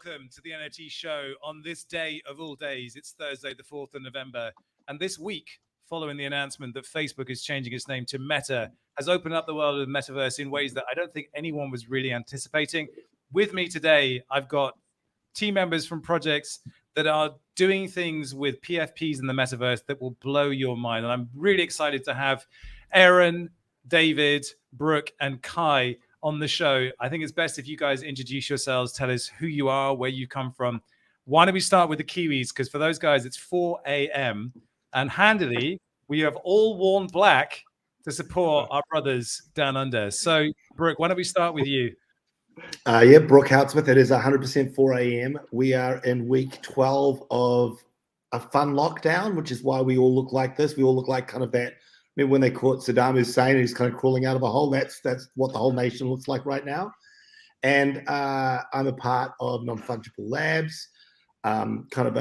welcome to the NFT show on this day of all days. It's Thursday, the 4th of November. And this week, following the announcement that Facebook is changing its name to Meta, has opened up the world of the metaverse in ways that I don't think anyone was really anticipating. With me today, I've got team members from projects that are doing things with PFPs in the metaverse that will blow your mind. And I'm really excited to have Aaron, David, Brooke, and Kai on the show. I think it's best if you guys introduce yourselves, tell us who you are, where you come from. Why don't we start with the Kiwis? Because for those guys, it's 4 a.m. And handily, we have all worn black to support our brothers down under. So, Brooke, why don't we start with you? Yeah, Brooke Houtsmith. It is 100% 4 a.m. We are in week 12 of a fun lockdown, which is why we all look like this. We all look like kind of that. Remember when they caught Saddam Hussein, he's kind of crawling out of a hole? That's what the whole nation looks like right now. And I'm a part of Non-Fungible Labs, kind of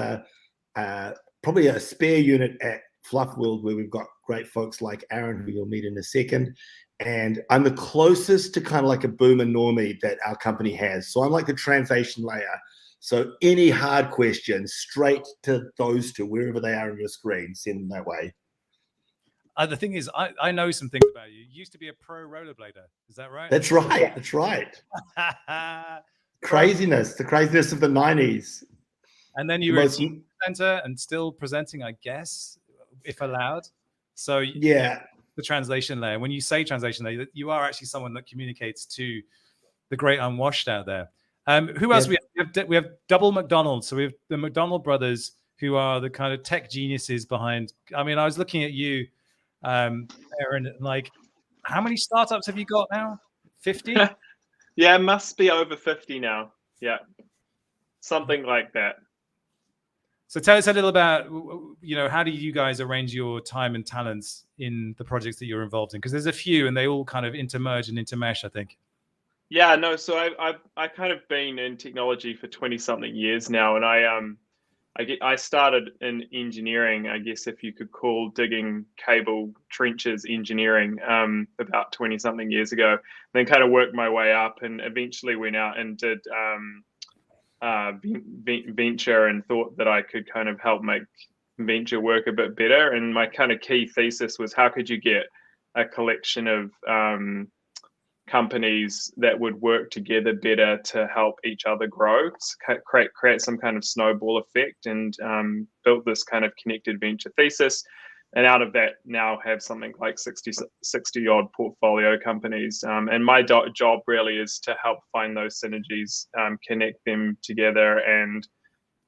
probably a spare unit at Fluf World where we've got great folks like Aaron, who you'll meet in a second. And I'm the closest to kind of like a boomer normie that our company has. So I'm like the translation layer. So any hard questions, straight to those two, wherever they are on your screen, send them that way. The thing is, I know some things about you. You used to be a pro rollerblader. Is that right? That's right. That's right. Craziness, the craziness of the 90s. And then you were a presenter and still presenting, I guess, if allowed. So yeah, the translation layer. When you say translation layer, you are actually someone that communicates to the great unwashed out there. Who else? Yeah. We have double McDonald. So we have the McDonald brothers, who are the kind of tech geniuses behind. I mean, I was looking at you, Aaron, like, how many startups have you got now? 50? Yeah, it must be over 50 now. Yeah, something like that. So tell us a little about, how do you guys arrange your time and talents in the projects that you're involved in? Because there's a few and they all kind of intermerge and intermesh, I think. Yeah, no, so I kind of been in technology for 20 something years now. And I started in engineering, I guess if you could call digging cable trenches engineering, about 20 something years ago. Then kind of worked my way up and eventually went out and did venture and thought that I could kind of help make venture work a bit better. And my kind of key thesis was, how could you get a collection of companies that would work together better to help each other grow, create some kind of snowball effect, and built this kind of connected venture thesis. And out of that now have something like 60 odd portfolio companies. And my job really is to help find those synergies, connect them together and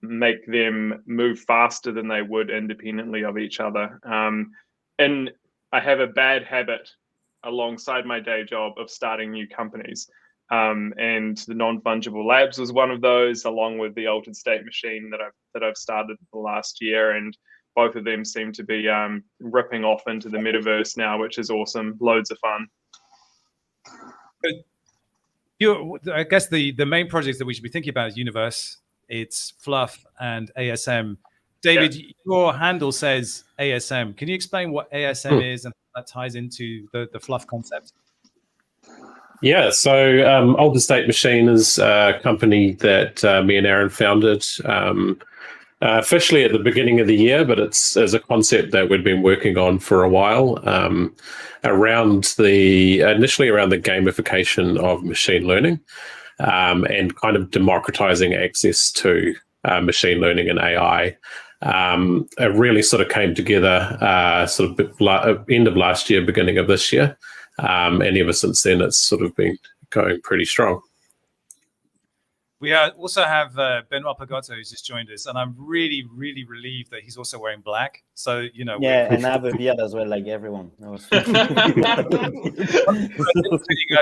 make them move faster than they would independently of each other. And I have a bad habit alongside my day job of starting new companies. And the Non-Fungible Labs was one of those, along with the Altered State Machine that I've started the last year. And both of them seem to be ripping off into the metaverse now, which is awesome. Loads of fun. I guess the main projects that we should be thinking about is Universe. It's Fluf and ASM. David, yeah. Your handle says ASM. Can you explain what ASM is and how that ties into the Fluf concept? Yeah, so Altered State Machine is a company that me and Aaron founded officially at the beginning of the year, but it's as a concept that we'd been working on for a while, initially around the gamification of machine learning, and kind of democratizing access to machine learning and AI. It really sort of came together end of last year, beginning of this year, and ever since then it's sort of been going pretty strong. We also have Benoit Pagotto, who's just joined us, and I'm really, really relieved that he's also wearing black. So, Yeah, and I have a beard as well, like everyone. You guys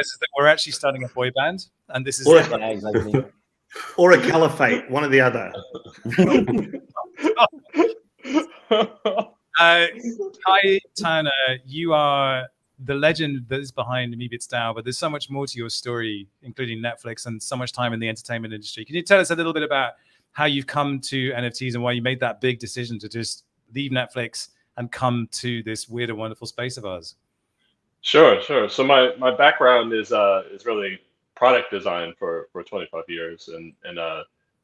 is that we're actually starting a boy band, and this is yeah, exactly. Or a caliphate, one or the other. Kai Turner, you are the legend that is behind Meebits DAO, but there's so much more to your story, including Netflix and so much time in the entertainment industry. Can you tell us a little bit about how you've come to NFTs and why you made that big decision to just leave Netflix and come to this weird and wonderful space of ours? Sure. So my background is really product design for 25 years, and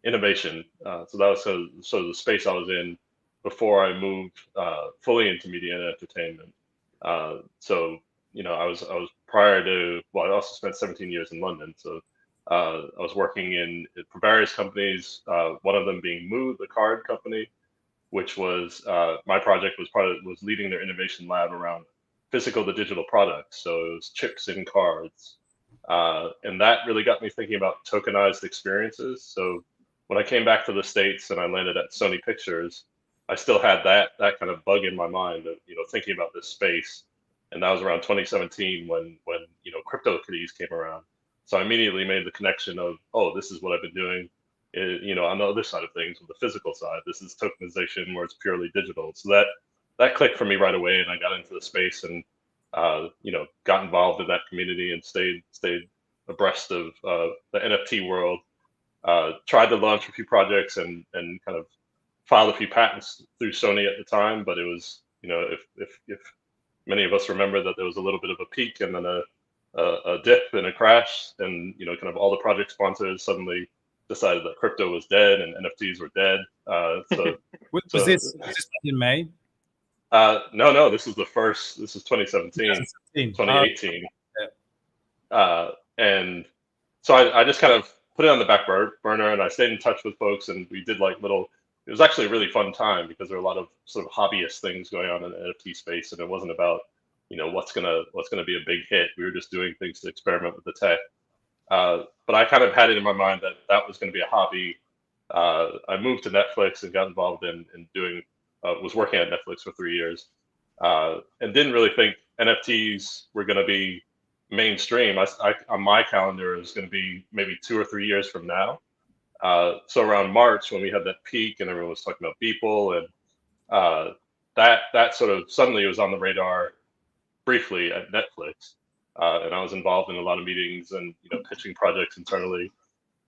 innovation. So that was sort of the space I was in before I moved fully into media and entertainment. So I was prior to, well, I also spent 17 years in London. So I was working for various companies. One of them being Moo, the card company, which was my project was leading their innovation lab around physical to digital products. So it was chips in cards. And that really got me thinking about tokenized experiences. So when I came back to the States and I landed at Sony Pictures, I still had that kind of bug in my mind of, thinking about this space. And that was around 2017 when CryptoKitties came around. So I immediately made the connection of, oh, this is what I've been doing, on the other side of things, with the physical side. This is tokenization where it's purely digital. So that clicked for me right away, and I got into the space and got involved in that community and stayed abreast of the NFT world. Tried to launch a few projects and kind of filed a few patents through Sony at the time, but it was, if many of us remember that there was a little bit of a peak and then a dip and a crash, and kind of all the project sponsors suddenly decided that crypto was dead and NFTs were dead. Was this in May? No, this is 2017, 2018. And so I just kind of put it on the back burner, and I stayed in touch with folks, and we did it was actually a really fun time because there were a lot of sort of hobbyist things going on in the NFT space, and it wasn't about, what's gonna be a big hit. We were just doing things to experiment with the tech. But I kind of had it in my mind that was going to be a hobby. I moved to Netflix and got involved in doing, was working at Netflix for 3 years, and didn't really think NFTs were going to be mainstream. On my calendar, is going to be maybe 2 or 3 years from now. So around March, when we had that peak and everyone was talking about Beeple, and that sort of suddenly was on the radar briefly at Netflix. And I was involved in a lot of meetings and pitching projects internally,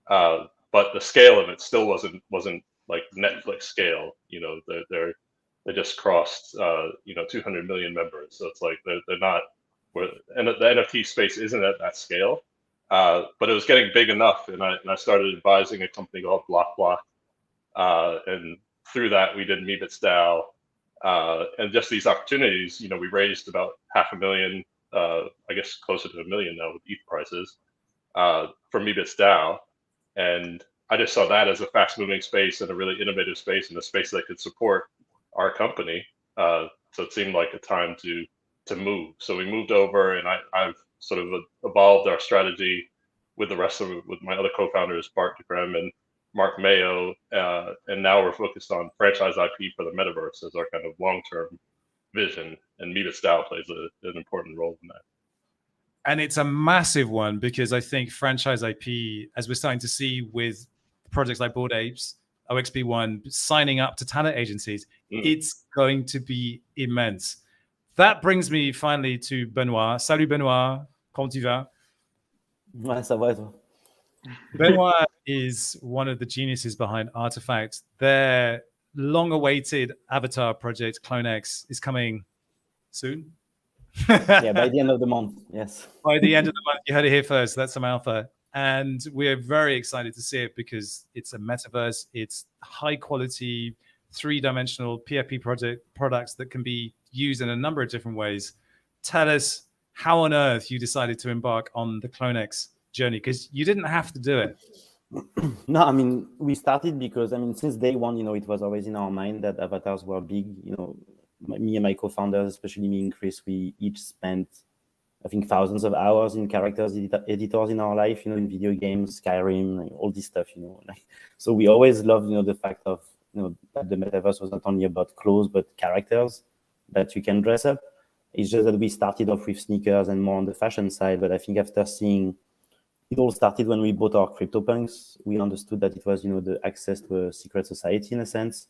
but the scale of it still wasn't like Netflix scale. They just crossed 200 million members, so it's like they're not, and the NFT space isn't at that scale, but it was getting big enough, and I started advising a company called Block, and through that we did Meebits DAO, and just these opportunities. We raised about $500,000. I guess closer to $1 million now with ETH prices, for Meebits DAO. And I just saw that as a fast moving space and a really innovative space, and a space that could support our company. So it seemed like a time to move. So we moved over, and I've sort of evolved our strategy with my other co-founders, Bart DeCreme and Mark Mayo. And now we're focused on franchise IP for the Metaverse as our kind of long-term vision, and Meebits DAO plays an important role in that. And it's a massive one, because I think franchise IP, as we're starting to see with projects like Bored Apes, OXB1 signing up to talent agencies, it's going to be immense. That brings me finally to Benoit. Salut Benoit, comment tu vas? Ouais, ça va, toi? Benoit is one of the geniuses behind Artifact. Their long-awaited avatar project, CloneX, is coming soon. Yeah, by the end of the month, yes. By the end of the month, you heard it here first. That's some alpha. And we're very excited to see it because it's a metaverse. It's high-quality, three-dimensional PFP products that can be used in a number of different ways. Tell us how on earth you decided to embark on the CloneX journey, because you didn't have to do it. No, I mean, we started because, since day one, it was always in our mind that avatars were big. Me and my co-founders, especially me and Chris, we each spent, I think, thousands of hours in characters editors in our life, in video games, Skyrim, all this stuff, So we always loved, the fact of, that the metaverse was not only about clothes, but characters that you can dress up. It's just that we started off with sneakers and more on the fashion side. But I think after seeing, it all started when we bought our CryptoPunks. We understood that it was, the access to a secret society in a sense.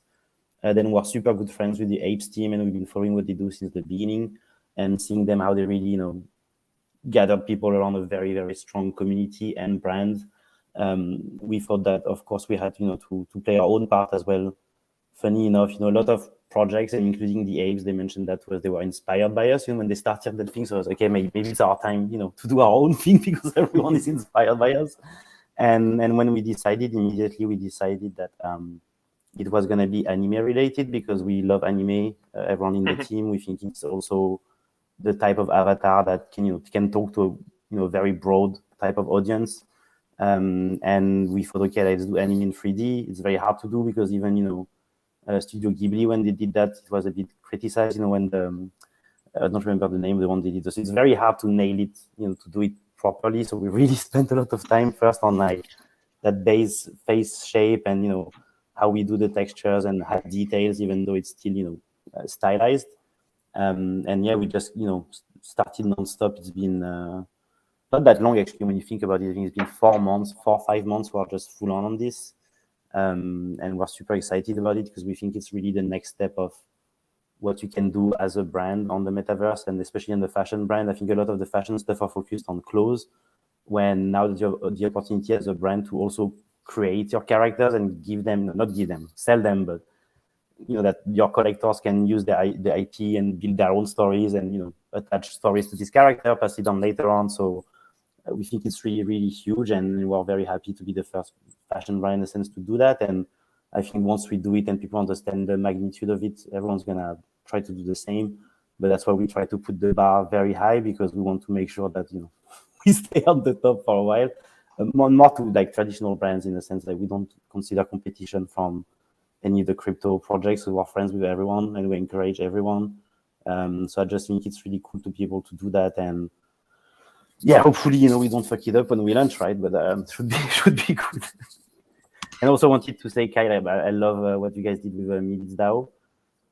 Then we're super good friends with the Apes team, and we've been following what they do since the beginning, and seeing them how they really, gathered people around a very, very strong community and brand. We thought that, of course, we had, to play our own part as well. Funny enough, a lot of projects, and including the Apes, they mentioned that they were inspired by us, when they started that thing. So I was like, okay, maybe it's our time, to do our own thing, because everyone is inspired by us. And when we decided, immediately we decided that it was going to be anime related because we love anime. Everyone in the team, we think it's also the type of avatar that can talk to a very broad type of audience. And we thought, okay, let's do anime in 3D. It's very hard to do because even Studio Ghibli, when they did that, it was a bit criticized. When I don't remember the name of the one they did. So it's very hard to nail it, to do it properly. So we really spent a lot of time first on like that base face shape and how we do the textures and have details, even though it's still stylized. And yeah, we just started nonstop. It's been not that long actually when you think about it. I think it's been 4 months, 4 or 5 months. We're just full on this, and we're super excited about it because we think it's really the next step of what you can do as a brand on the metaverse, and especially in the fashion brand. I think a lot of the fashion stuff are focused on clothes, when now that you have the opportunity as a brand to also create your characters and sell them, but that your collectors can use the IP and build their own stories and attach stories to this character, pass it on later on. So we think it's really, really huge, and we're very happy to be the first fashion brand in a sense to do that. And I think once we do it and people understand the magnitude of it, everyone's gonna try to do the same. But that's why we try to put the bar very high, because we want to make sure that we stay on the top for a while. More to like traditional brands, in the sense that we don't consider competition from any of the crypto projects. We are friends with everyone and we encourage everyone. So I just think it's really cool to be able to do that. And yeah, hopefully we don't fuck it up when we launch, right? But should be good. And also wanted to say, Kyle, I love what you guys did with Meebits DAO.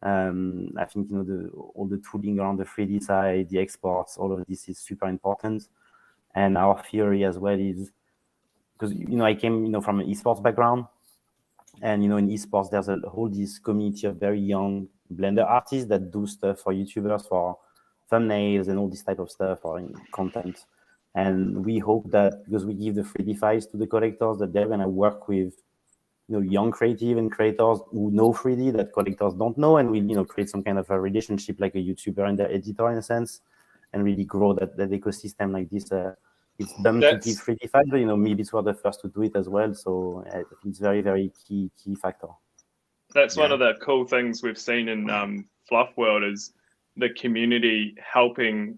I think all the tooling around the 3D side, the exports, all of this is super important. And our theory as well is, because I came from an esports background, and in esports there's a whole this community of very young Blender artists that do stuff for YouTubers, for thumbnails and all this type of stuff, or content. And we hope that because we give the 3D files to the collectors, that they're gonna work with young creative and creators who know 3D that collectors don't know, and we create some kind of a relationship like a YouTuber and their editor in a sense, and really grow that ecosystem like this. It's dumb to give 3D files, but Meebits were the first to do it as well. So I think it's very, very key factor. That's one of the cool things we've seen in Fluf world, is the community helping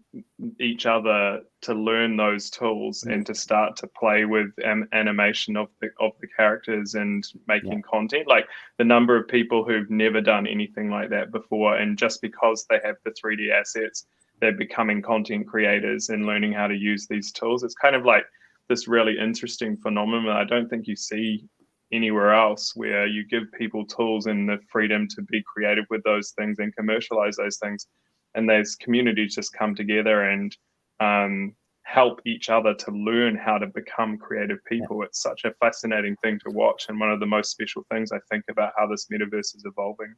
each other to learn those tools and to start to play with animation of the characters and making content. Like the number of people who've never done anything like that before, and just because they have the 3D assets, they're becoming content creators and learning how to use these tools. It's kind of like this really interesting phenomenon I don't think you see anywhere else, where you give people tools and the freedom to be creative with those things and commercialize those things. And those communities just come together and help each other to learn how to become creative people. It's such a fascinating thing to watch, and one of the most special things I think about how this metaverse is evolving.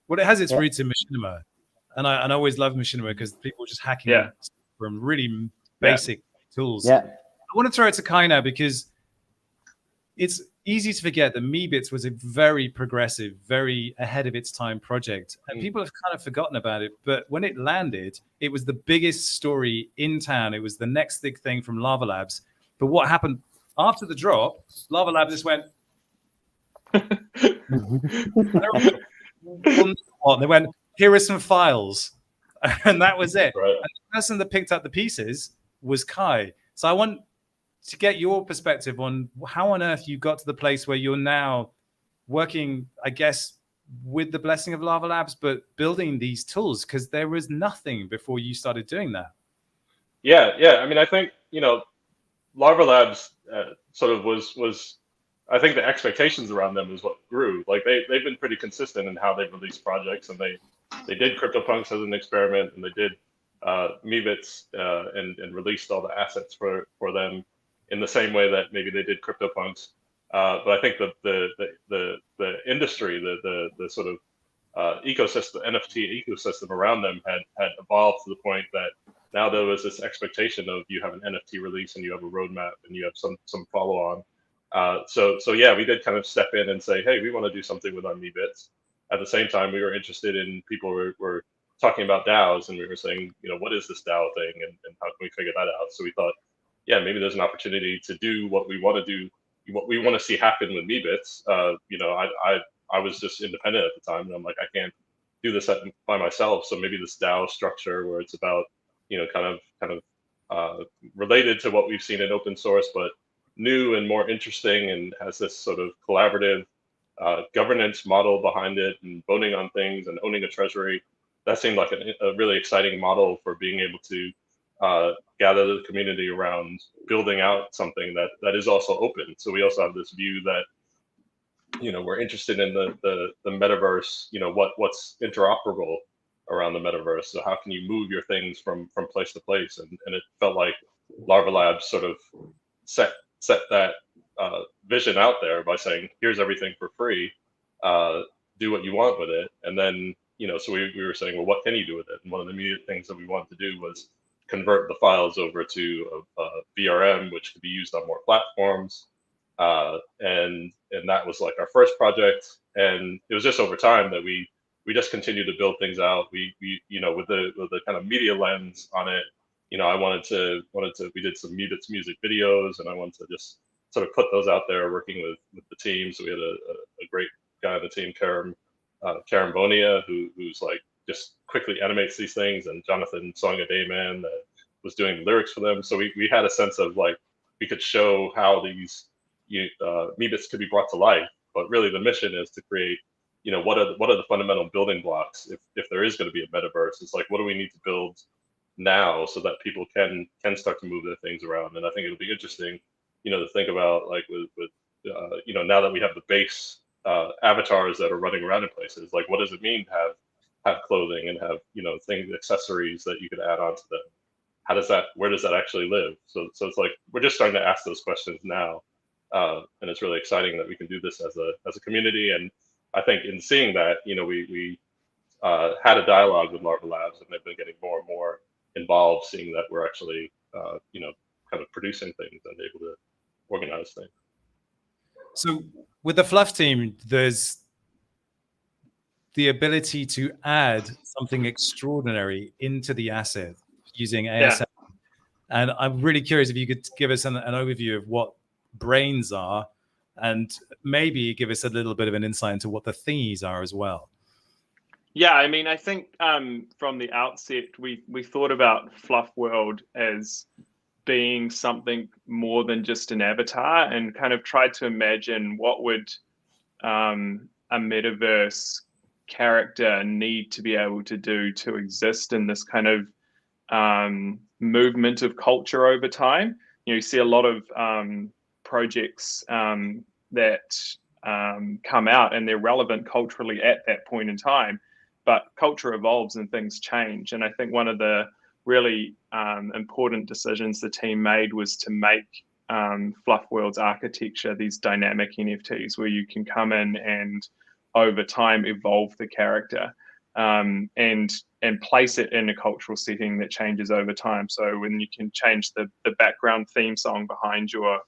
Well, it has its roots in machinima, and I always love machinima because people are just hacking from really basic tools. I want to throw it to Kai now, because it's easy to forget that Meebits was a very progressive, very ahead of its time project, and people have kind of forgotten about it. But when it landed, it was the biggest story in town. It was the next big thing from Lava Labs. But what happened after the drop, Lava Labs just went, they went, here are some files. And that was it. Right. And the person that picked up the pieces was Kai. So I want to get your perspective on how on earth you got to the place where you're now working, I guess, with the blessing of Lava Labs, but building these tools, because there was nothing before you started doing that. Yeah. I mean, I think, Lava Labs sort of was, I think the expectations around them is what grew. Like they've been pretty consistent in how they've released projects, and they did CryptoPunks as an experiment, and they did Meebits and released all the assets for them in the same way that maybe they did CryptoPunks. But I think the industry, the sort of ecosystem, NFT ecosystem around them had evolved to the point that now there was this expectation of you have an NFT release and you have a roadmap and you have some follow on. So yeah, we did kind of step in and say, hey, we want to do something with our Meebits. At the same time, we were interested in people were talking about DAOs, and we were saying, what is this DAO thing, and how can we figure that out? So we thought, maybe there's an opportunity to do what we want to do, what we want to see happen with Meebits. I was just independent at the time, and I'm like, I can't do this by myself. So maybe this DAO structure where it's about, kind of related to what we've seen in open source, but new and more interesting, and has this sort of collaborative governance model behind it, and voting on things and owning a treasury. That seemed like a really exciting model for being able to gather the community around building out something that is also open. So we also have this view that, we're interested in the metaverse, what's interoperable around the metaverse. So how can you move your things from place to place? And it felt like Larva Labs sort of set that vision out there by saying, here's everything for free, do what you want with it. And then, so we were saying, well, what can you do with it? And one of the immediate things that we wanted to do was convert the files over to a VRM, which could be used on more platforms. And that was like our first project. And it was just over time that we just continued to build things out. We with the kind of media lens on it, I wanted to, we did some Meebits music videos, and I wanted to just sort of put those out there working with the team. So we had a great guy on the team, Karen Bonia, who's like just quickly animates these things, and Jonathan Song a Day Man that was doing lyrics for them. So we had a sense of like, we could show how these Meebits could be brought to life, but really the mission is to create, what are the fundamental building blocks if there is going to be a metaverse. It's like, what do we need to build now so that people can start to move their things around? And I think it'll be interesting, to think about, like, with now that we have the base avatars that are running around in places, like, what does it mean to have clothing and have things, accessories that you could add on to them? Where does that actually live? So it's like, we're just starting to ask those questions now. And it's really exciting that we can do this as a community. And I think in seeing that, we had a dialogue with Larva Labs, and they've been getting more and more involved, seeing that we're actually, kind of producing things and able to organize things. So with the Fluf team, there's the ability to add something extraordinary into the asset using ASM. Yeah. And I'm really curious if you could give us an overview of what brains are, and maybe give us a little bit of an insight into what the thingies are as well. Yeah, I mean, I think from the outset, we thought about Fluff World as being something more than just an avatar, and kind of tried to imagine what would a metaverse character need to be able to do to exist in this kind of movement of culture over time. You see a lot of projects that come out, and they're relevant culturally at that point in time, but culture evolves and things change. And I think one of the really important decisions the team made was to make Fluff World's architecture these dynamic NFTs, where you can come in and over time evolve the character and place it in a cultural setting that changes over time. So when you can change the background theme song behind your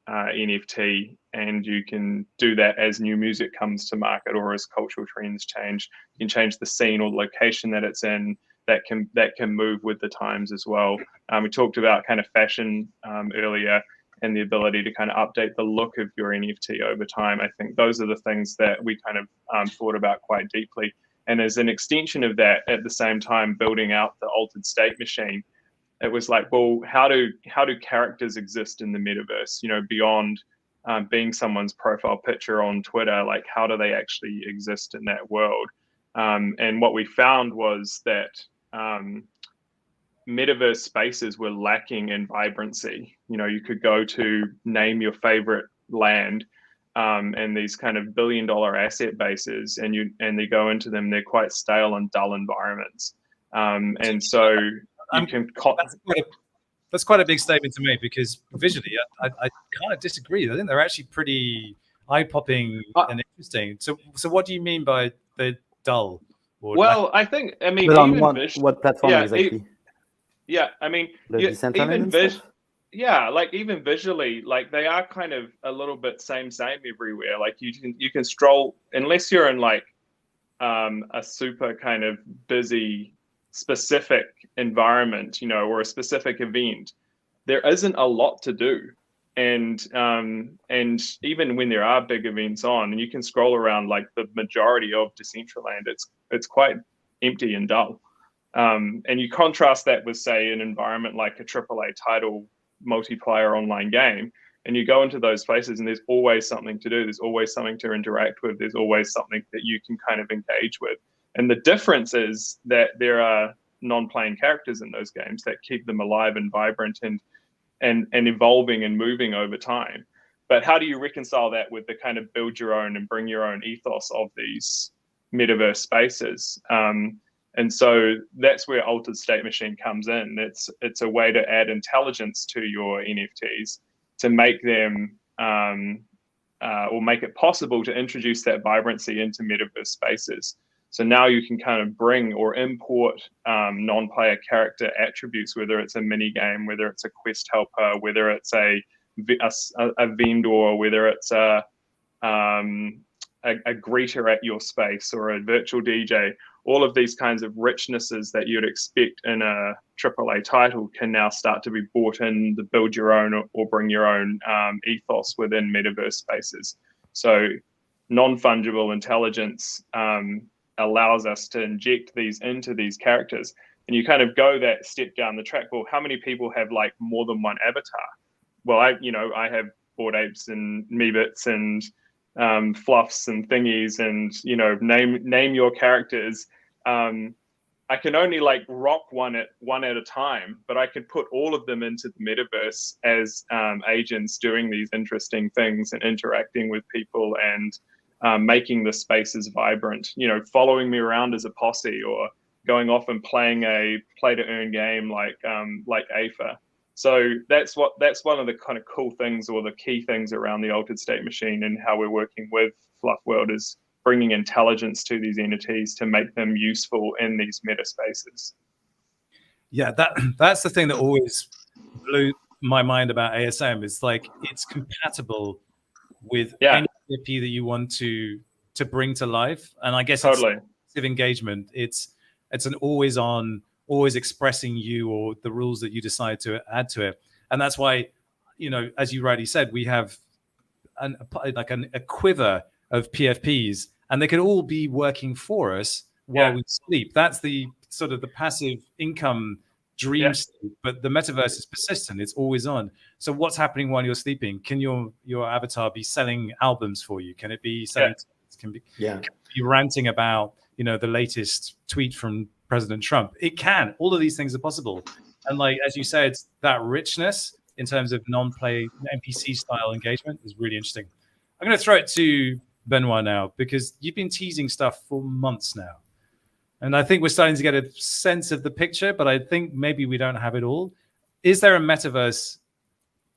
NFT, and you can do that as new music comes to market or as cultural trends change. You can change the scene or the location that it's in, that can move with the times as well. We talked about kind of fashion earlier, and the ability to kind of update the look of your NFT over time. I think those are the things that we kind of thought about quite deeply. And as an extension of that, at the same time, building out the altered state machine, it was like, well, how do characters exist in the metaverse? Beyond being someone's profile picture on Twitter, like, how do they actually exist in that world? And what we found was that metaverse spaces were lacking in vibrancy. You could go to name your favorite land, and these kind of billion-dollar asset bases, and they go into them, they're quite stale and dull environments. And so that's quite a big statement to make, because visually, I kind of disagree. I think they're actually pretty eye-popping and interesting. So what do you mean by the dull? Well, I think, I mean, on what platform exactly? Yeah, I mean, even visually, like, they are kind of a little bit same everywhere. Like, you can stroll, unless you're in like a super kind of busy specific environment, or a specific event, there isn't a lot to do. And even when there are big events on, and you can scroll around, like the majority of Decentraland, it's quite empty and dull. And you contrast that with, say, an environment like a AAA title multiplayer online game, and you go into those places and there's always something to do. There's always something to interact with. There's always something that you can kind of engage with. And the difference is that there are non-playing characters in those games that keep them alive and vibrant and evolving and moving over time. But how do you reconcile that with the kind of build your own and bring your own ethos of these metaverse spaces? And so that's where Altered State Machine comes in. It's a way to add intelligence to your NFTs to make them or make it possible to introduce that vibrancy into metaverse spaces. So now you can kind of bring or import non-player character attributes, whether it's a mini game, whether it's a quest helper, whether it's a vendor, whether it's a greeter at your space or a virtual DJ. All of these kinds of richnesses that you'd expect in a AAA title can now start to be brought in the build your own or bring your own ethos within metaverse spaces. So non-fungible intelligence allows us to inject these into these characters. And you kind of go that step down the track. Well, how many people have like more than one avatar? Well, I have Bored Apes and Meebits and Flufs and Thingies and, name your characters. I can only like rock one at a time, but I could put all of them into the metaverse as agents doing these interesting things and interacting with people and making the spaces vibrant, following me around as a posse or going off and playing a play to earn game like AFA. So that's one of the kind of cool things or the key things around the Altered State Machine and how we're working with Fluff World is bringing intelligence to these entities to make them useful in these meta spaces. Yeah, that's the thing that always blew my mind about ASM. Is like it's compatible with any PFP that you want to bring to life, and I guess totally it's engagement. It's an always on, always expressing you or the rules that you decide to add to it, and that's why, as you rightly said, we have a quiver of PFPs, and they could all be working for us while we sleep. That's the sort of the passive income dream state, but the metaverse is persistent. It's always on. So what's happening while you're sleeping? Can your avatar be selling albums for you? Can it be selling? Can it be ranting about the latest tweet from President Trump? It can. All of these things are possible. And like as you said, that richness in terms of non-play NPC style engagement is really interesting. I'm going to throw it to Benoit now, because you've been teasing stuff for months now. And I think we're starting to get a sense of the picture, but I think maybe we don't have it all. Is there a metaverse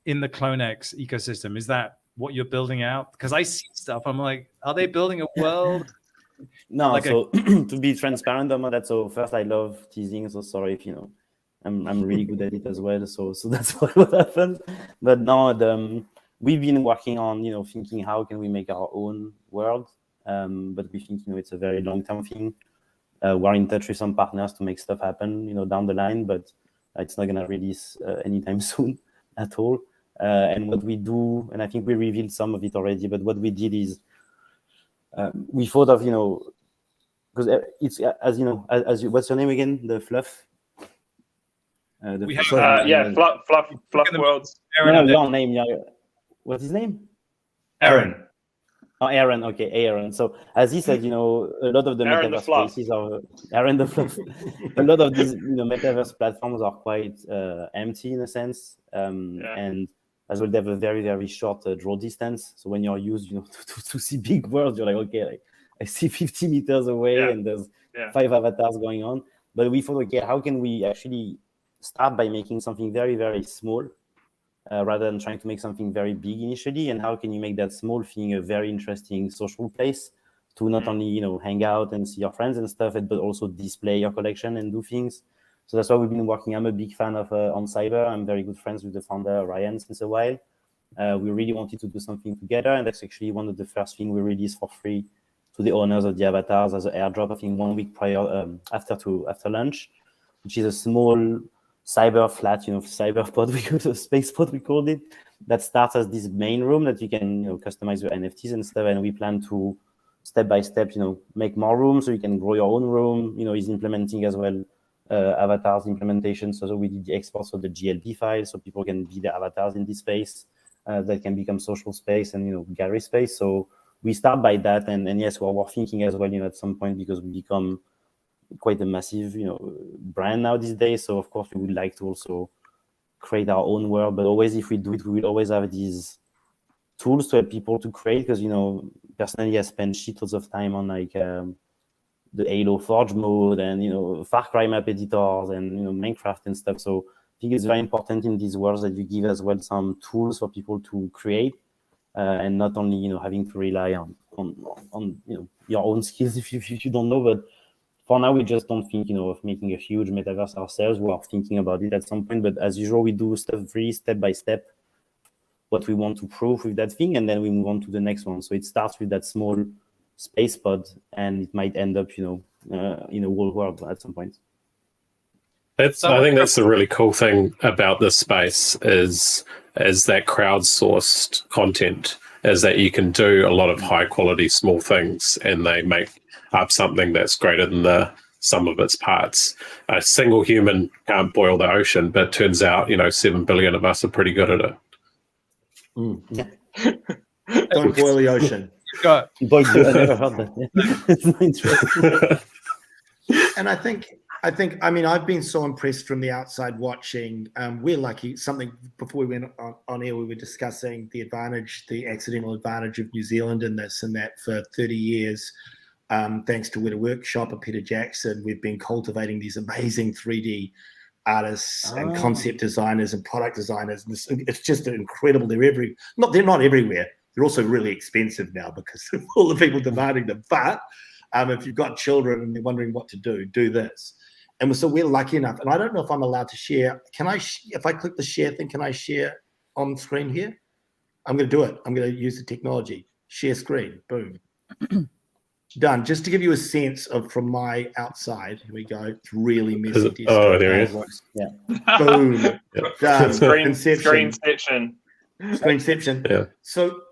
in the CloneX ecosystem? Is that what you're building out? Because I see stuff, I'm like, are they building a world? No, like so to be transparent about that, so first I love teasing, so sorry if I'm really good at it as well, so that's what happened. But no, we've been working on thinking how can we make our own world, but we think it's a very long-term thing. We're in touch with some partners to make stuff happen down the line, but it's not gonna release anytime soon at all. And what we do, and I think we revealed some of it already, but what we did is we thought of because it's as what's your name again? The Fluff. Fluff Worlds. No, your name. Yeah. What's his name? Aaron. Oh, Aaron. Okay, Aaron. So as he said, a lot of the metaverse spaces are Aaron the Fluff. A lot of these, metaverse platforms are quite empty in a sense, and as well they have a very very short draw distance. So when you're used, to see big worlds, you're like, okay, I see 50 meters away, and there's 5 avatars going on. But we thought, okay, how can we actually start by making something very very small? Rather than trying to make something very big initially, and how can you make that small thing a very interesting social place to not only hang out and see your friends and stuff, but also display your collection and do things. So that's why we've been working. I'm a big fan of On Cyber. I'm very good friends with the founder Ryan since a while. We really wanted to do something together, and that's actually one of the first things we released for free to the owners of the avatars as an airdrop. I think 1 week prior after lunch. which is a small cyber flat, cyber pod, we call it, a space pod, we called it, that starts as this main room that you can customize your NFTs and stuff. And we plan to step by step, make more rooms so you can grow your own room. He's implementing as well avatars implementation. So we did the exports of the GLB file so people can be the avatars in this space that can become social space and gallery space. So we start by that, and yes, we're thinking as well, at some point, because we become quite a massive, brand now these days. So of course we would like to also create our own world, but always if we do it, we will always have these tools to help people to create. Because personally, I spend shitloads of time on like the Halo Forge mode and Far Cry map editors and Minecraft and stuff. So I think it's very important in these worlds that you give as well some tools for people to create, and not only having to rely on your own skills if you don't know. But for now, we just don't think of making a huge metaverse ourselves. We are thinking about it at some point, but as usual, we do stuff very step by step, what we want to prove with that thing, and then we move on to the next one. So it starts with that small space pod, and it might end up in a whole world at some point. I think that's the really cool thing about this space is that crowdsourced content, is that you can do a lot of high quality small things and they make up something that's greater than the sum of its parts. A single human can't boil the ocean, but it turns out 7 billion of us are pretty good at it. Yeah. Don't boil the ocean. Boy, I never heard that. It's not interesting. And I think, I've been so impressed from the outside watching. We're lucky. Something before we went on air, we were discussing the accidental advantage of New Zealand in this, and that for 30 years, thanks to Weta Workshop and Peter Jackson, we've been cultivating these amazing 3D artists and concept designers and product designers. And it's just incredible. They're not everywhere. They're also really expensive now because of all the people demanding them. But if you've got children and they're wondering what to do this. And so we're lucky enough. And I don't know if I'm allowed to share. Can I, if I click the share thing, can I share on screen here? I'm going to do it. I'm going to use the technology. Share screen. Boom. Done. Just to give you a sense of from my outside. Here we go. It's really messy. Oh, there it is. Yeah. Boom. Done. Screenception. Screenception. Yeah.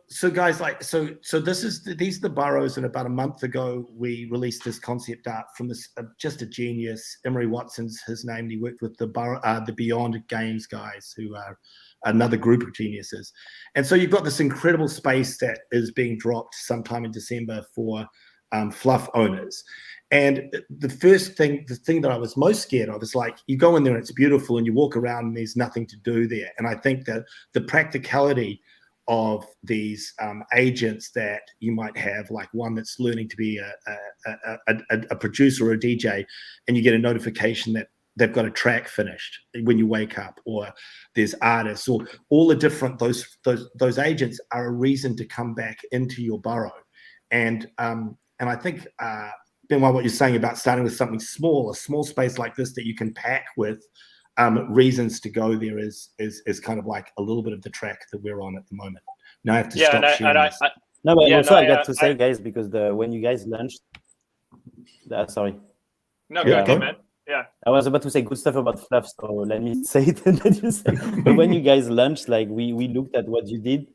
So guys, these are the burrows, and about a month ago we released this concept art from this just a genius, Emery Watson's his name. He worked with the Beyond Games guys, who are another group of geniuses. And so you've got this incredible space that is being dropped sometime in December for Fluff owners. And the thing that I was most scared of is like you go in there and it's beautiful and you walk around and there's nothing to do there. And I think that the practicality of these agents that you might have, like one that's learning to be a producer or a DJ, and you get a notification that they've got a track finished when you wake up, or there's artists, or all the different those agents are a reason to come back into your burrow. And I think Benoit, what you're saying about starting with something small, a small space like this that you can pack with reasons to go there is kind of like a little bit of the track that we're on at the moment. Now I have to stop sharing this. I got to say, guys, because when you guys launched, sorry. No, go ahead, man. Yeah. I was about to say good stuff about Fluff, so let me say it and then you say. But when you guys launched, like we looked at what you did,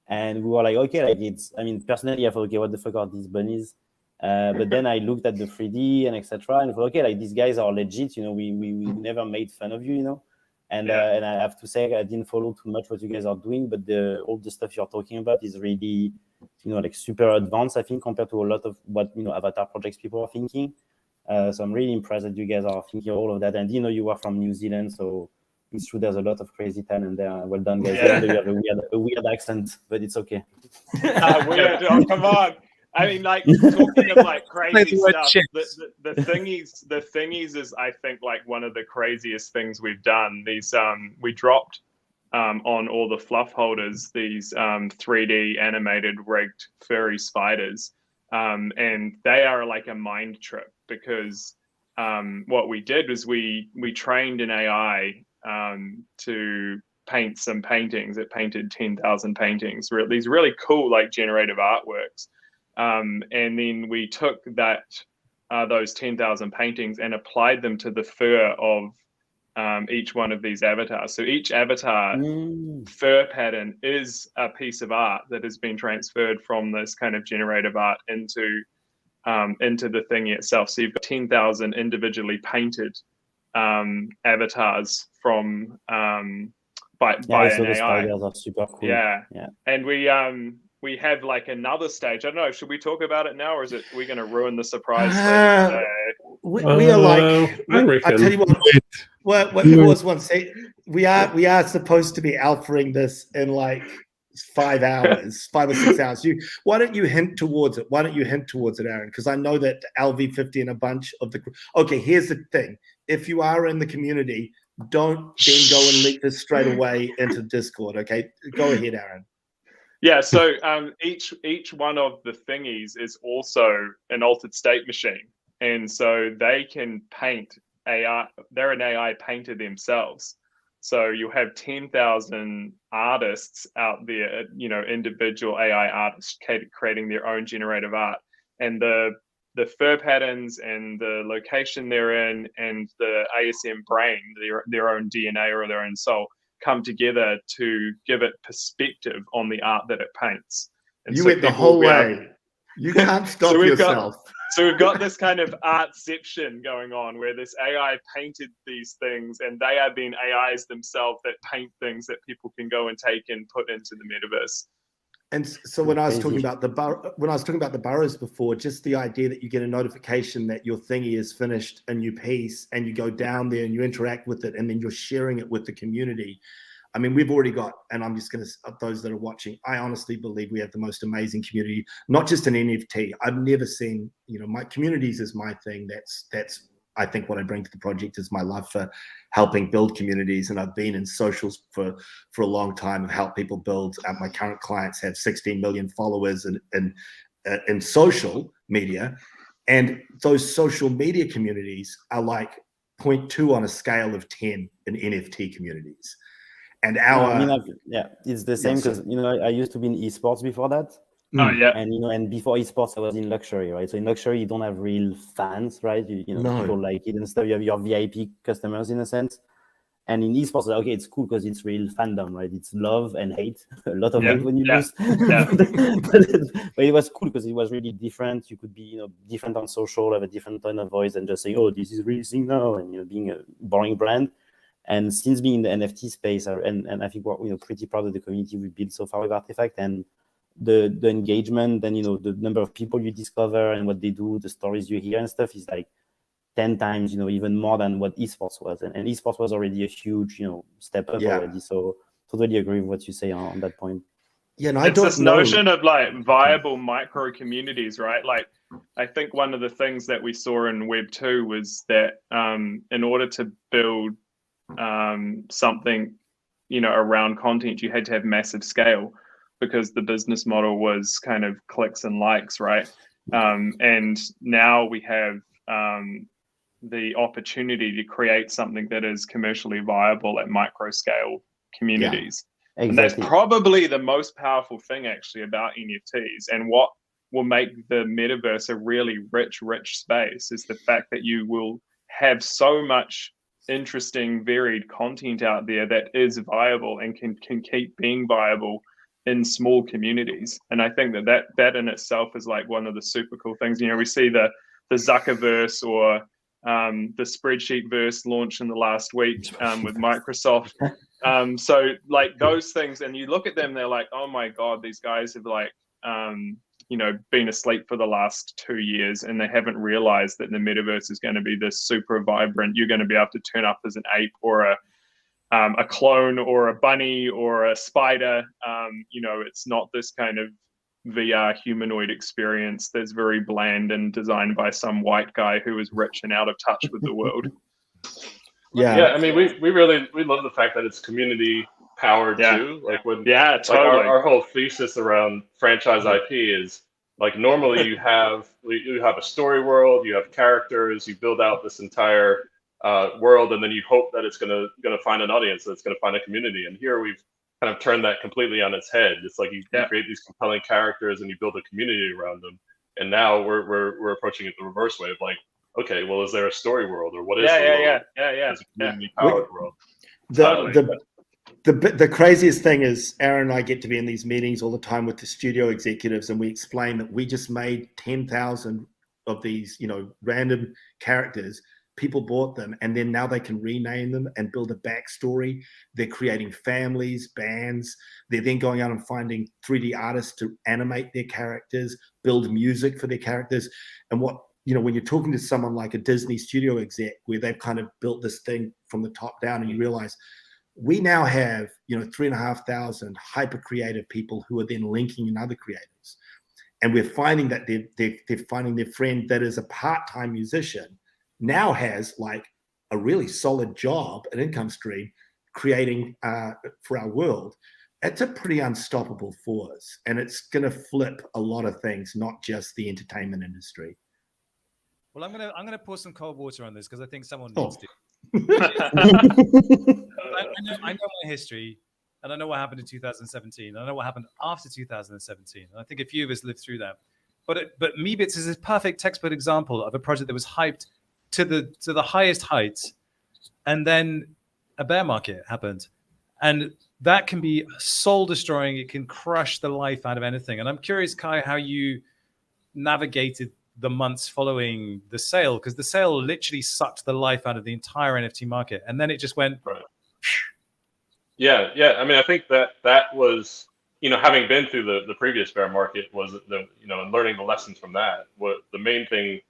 and we were like, okay, like it's. I mean, personally, I thought, okay, what the fuck are these bunnies? But then I looked at the 3D and etc. and I thought, okay, like these guys are legit. We never made fun of you, And and I have to say I didn't follow too much what you guys are doing, but all the stuff you're talking about is really, like super advanced, I think, compared to a lot of what avatar projects people are thinking. So I'm really impressed that you guys are thinking all of that. And you are from New Zealand, so it's true there's a lot of crazy talent there. Well done, guys. Yeah. You have a weird accent, but it's okay. Weird. Oh, come on. I mean, like talking of like crazy stuff. The thingies is, I think, like one of the craziest things we've done. These we dropped on all the Fluff holders these 3D animated rigged furry spiders, and they are like a mind trip because what we did was we trained an AI to paint some paintings. It painted 10,000 paintings. These really cool like generative artworks. And then we took that those 10,000 paintings and applied them to the fur of each one of these avatars. So each avatar fur pattern is a piece of art that has been transferred from this kind of generative art into the thingy itself. So you've got 10,000 individually painted avatars from by an AI. Are super cool. Yeah. And we have like another stage. I don't know. Should we talk about it now, or is it we're going to ruin the surprise? We are like. I tell you what. What was one say? We are supposed to be alphaing this in like 5 hours, 5 or 6 hours. Why don't you hint towards it? Aaron? Because I know that LV50 and a bunch of the. Okay, here's the thing. If you are in the community, don't then go and leak this straight away into Discord. Okay, go ahead, Aaron. Yeah, so each one of the thingies is also an altered state machine, and so they can paint AI. They're an AI painter themselves. So you have 10,000 artists out there, individual AI artists creating their own generative art, and the fur patterns and the location they're in and the ASM brain, their own DNA or their own soul, come together to give it perspective on the art that it paints. And you went the whole way. You can't stop yourself. So we've got this kind of artception going on where this AI painted these things, and they are being AIs themselves that paint things that people can go and take and put into the metaverse. And so when I was talking about the burrows before, just the idea that you get a notification that your thingy is finished, a new piece, and you go down there and you interact with it, and then you're sharing it with the community. I mean, we've already got, and I'm just going to, those that are watching, I honestly believe we have the most amazing community, not just an NFT. I've never seen, my communities is my thing. That's I think what I bring to the project is my love for helping build communities. And I've been in socials for a long time and helped people build. My current clients have 16 million followers in social media. And those social media communities are like 0.2 on a scale of 10 in NFT communities. And it's the same because I used to be in esports before that. Oh yeah, and before esports I was in luxury, right? So in luxury you don't have real fans, right? People like it and stuff. You have your VIP customers in a sense. And in esports, okay, it's cool because it's real fandom, right? It's love and hate, a lot of hate when you lose. But it was cool because it was really different. You could be, different on social, have a different tone of voice, and just say, "Oh, this is really thing now," and being a boring brand. And since being in the NFT space, and I think we're pretty proud of the community we built so far with Artifact, and the engagement, and the number of people you discover and what they do, the stories you hear and stuff is like 10 times, even more than what esports was. And esports was already a huge, step up already. So totally agree with what you say on that point. Yeah, no, it's this notion of like viable micro communities, right? Like, I think one of the things that we saw in Web 2 was that in order to build something, around content, you had to have massive scale because the business model was kind of clicks and likes, right? And now we have the opportunity to create something that is commercially viable at micro scale communities. Yeah, exactly. And that's probably the most powerful thing actually about NFTs, and what will make the metaverse a really rich space is the fact that you will have so much interesting, varied content out there that is viable and can keep being viable in small communities. And I think that in itself is like one of the super cool things. We see the Zuckerverse or the spreadsheet verse launched in the last week with Microsoft. So like those things, and you look at them, they're like, oh my God, these guys have like, been asleep for the last 2 years, and they haven't realized that the metaverse is going to be this super vibrant. You're going to be able to turn up as an ape or a clone or a bunny or a spider. It's not this kind of VR humanoid experience that's very bland and designed by some white guy who is rich and out of touch with the world. Yeah. I mean, we love the fact that it's community powered too. Like totally. Our whole thesis around franchise IP is like, normally you have a story world, you have characters, you build out this entire world, and then you hope that it's gonna find an audience, that's gonna find a community. And here we've kind of turned that completely on its head. It's like you create these compelling characters and you build a community around them. And now we're approaching it the reverse way of like, okay, well, is there a story world, or what is Yeah, the yeah, world? yeah, yeah, Is a community powered world? The craziest thing is Aaron and I get to be in these meetings all the time with the studio executives, and we explain that we just made 10,000 of these, random characters. People bought them, and then now they can rename them and build a backstory. They're creating families, bands. They're then going out and finding 3D artists to animate their characters, build music for their characters. And what, when you're talking to someone like a Disney studio exec, where they've kind of built this thing from the top down, and you realize we now have, 3,500 hyper creative people who are then linking in other creators. And we're finding that they're finding their friend that is a part-time musician now has like a really solid job, an income stream, creating for our world. It's a pretty unstoppable force, and it's going to flip a lot of things, not just the entertainment industry. Well, I'm gonna pour some cold water on this because I think someone needs to. I know my history, and I know what happened in 2017. I know what happened after 2017, and I think a few of us lived through that. But Meebits is a perfect textbook example of a project that was hyped to the highest heights, and then a bear market happened, and that can be soul destroying. It can crush the life out of anything. And I'm curious, Kai, how you navigated the months following the sale, because the sale literally sucked the life out of the entire NFT market, and then it just went. Right. Yeah. I mean, I think that was, having been through the previous bear market was and learning the lessons from that. What the main thing,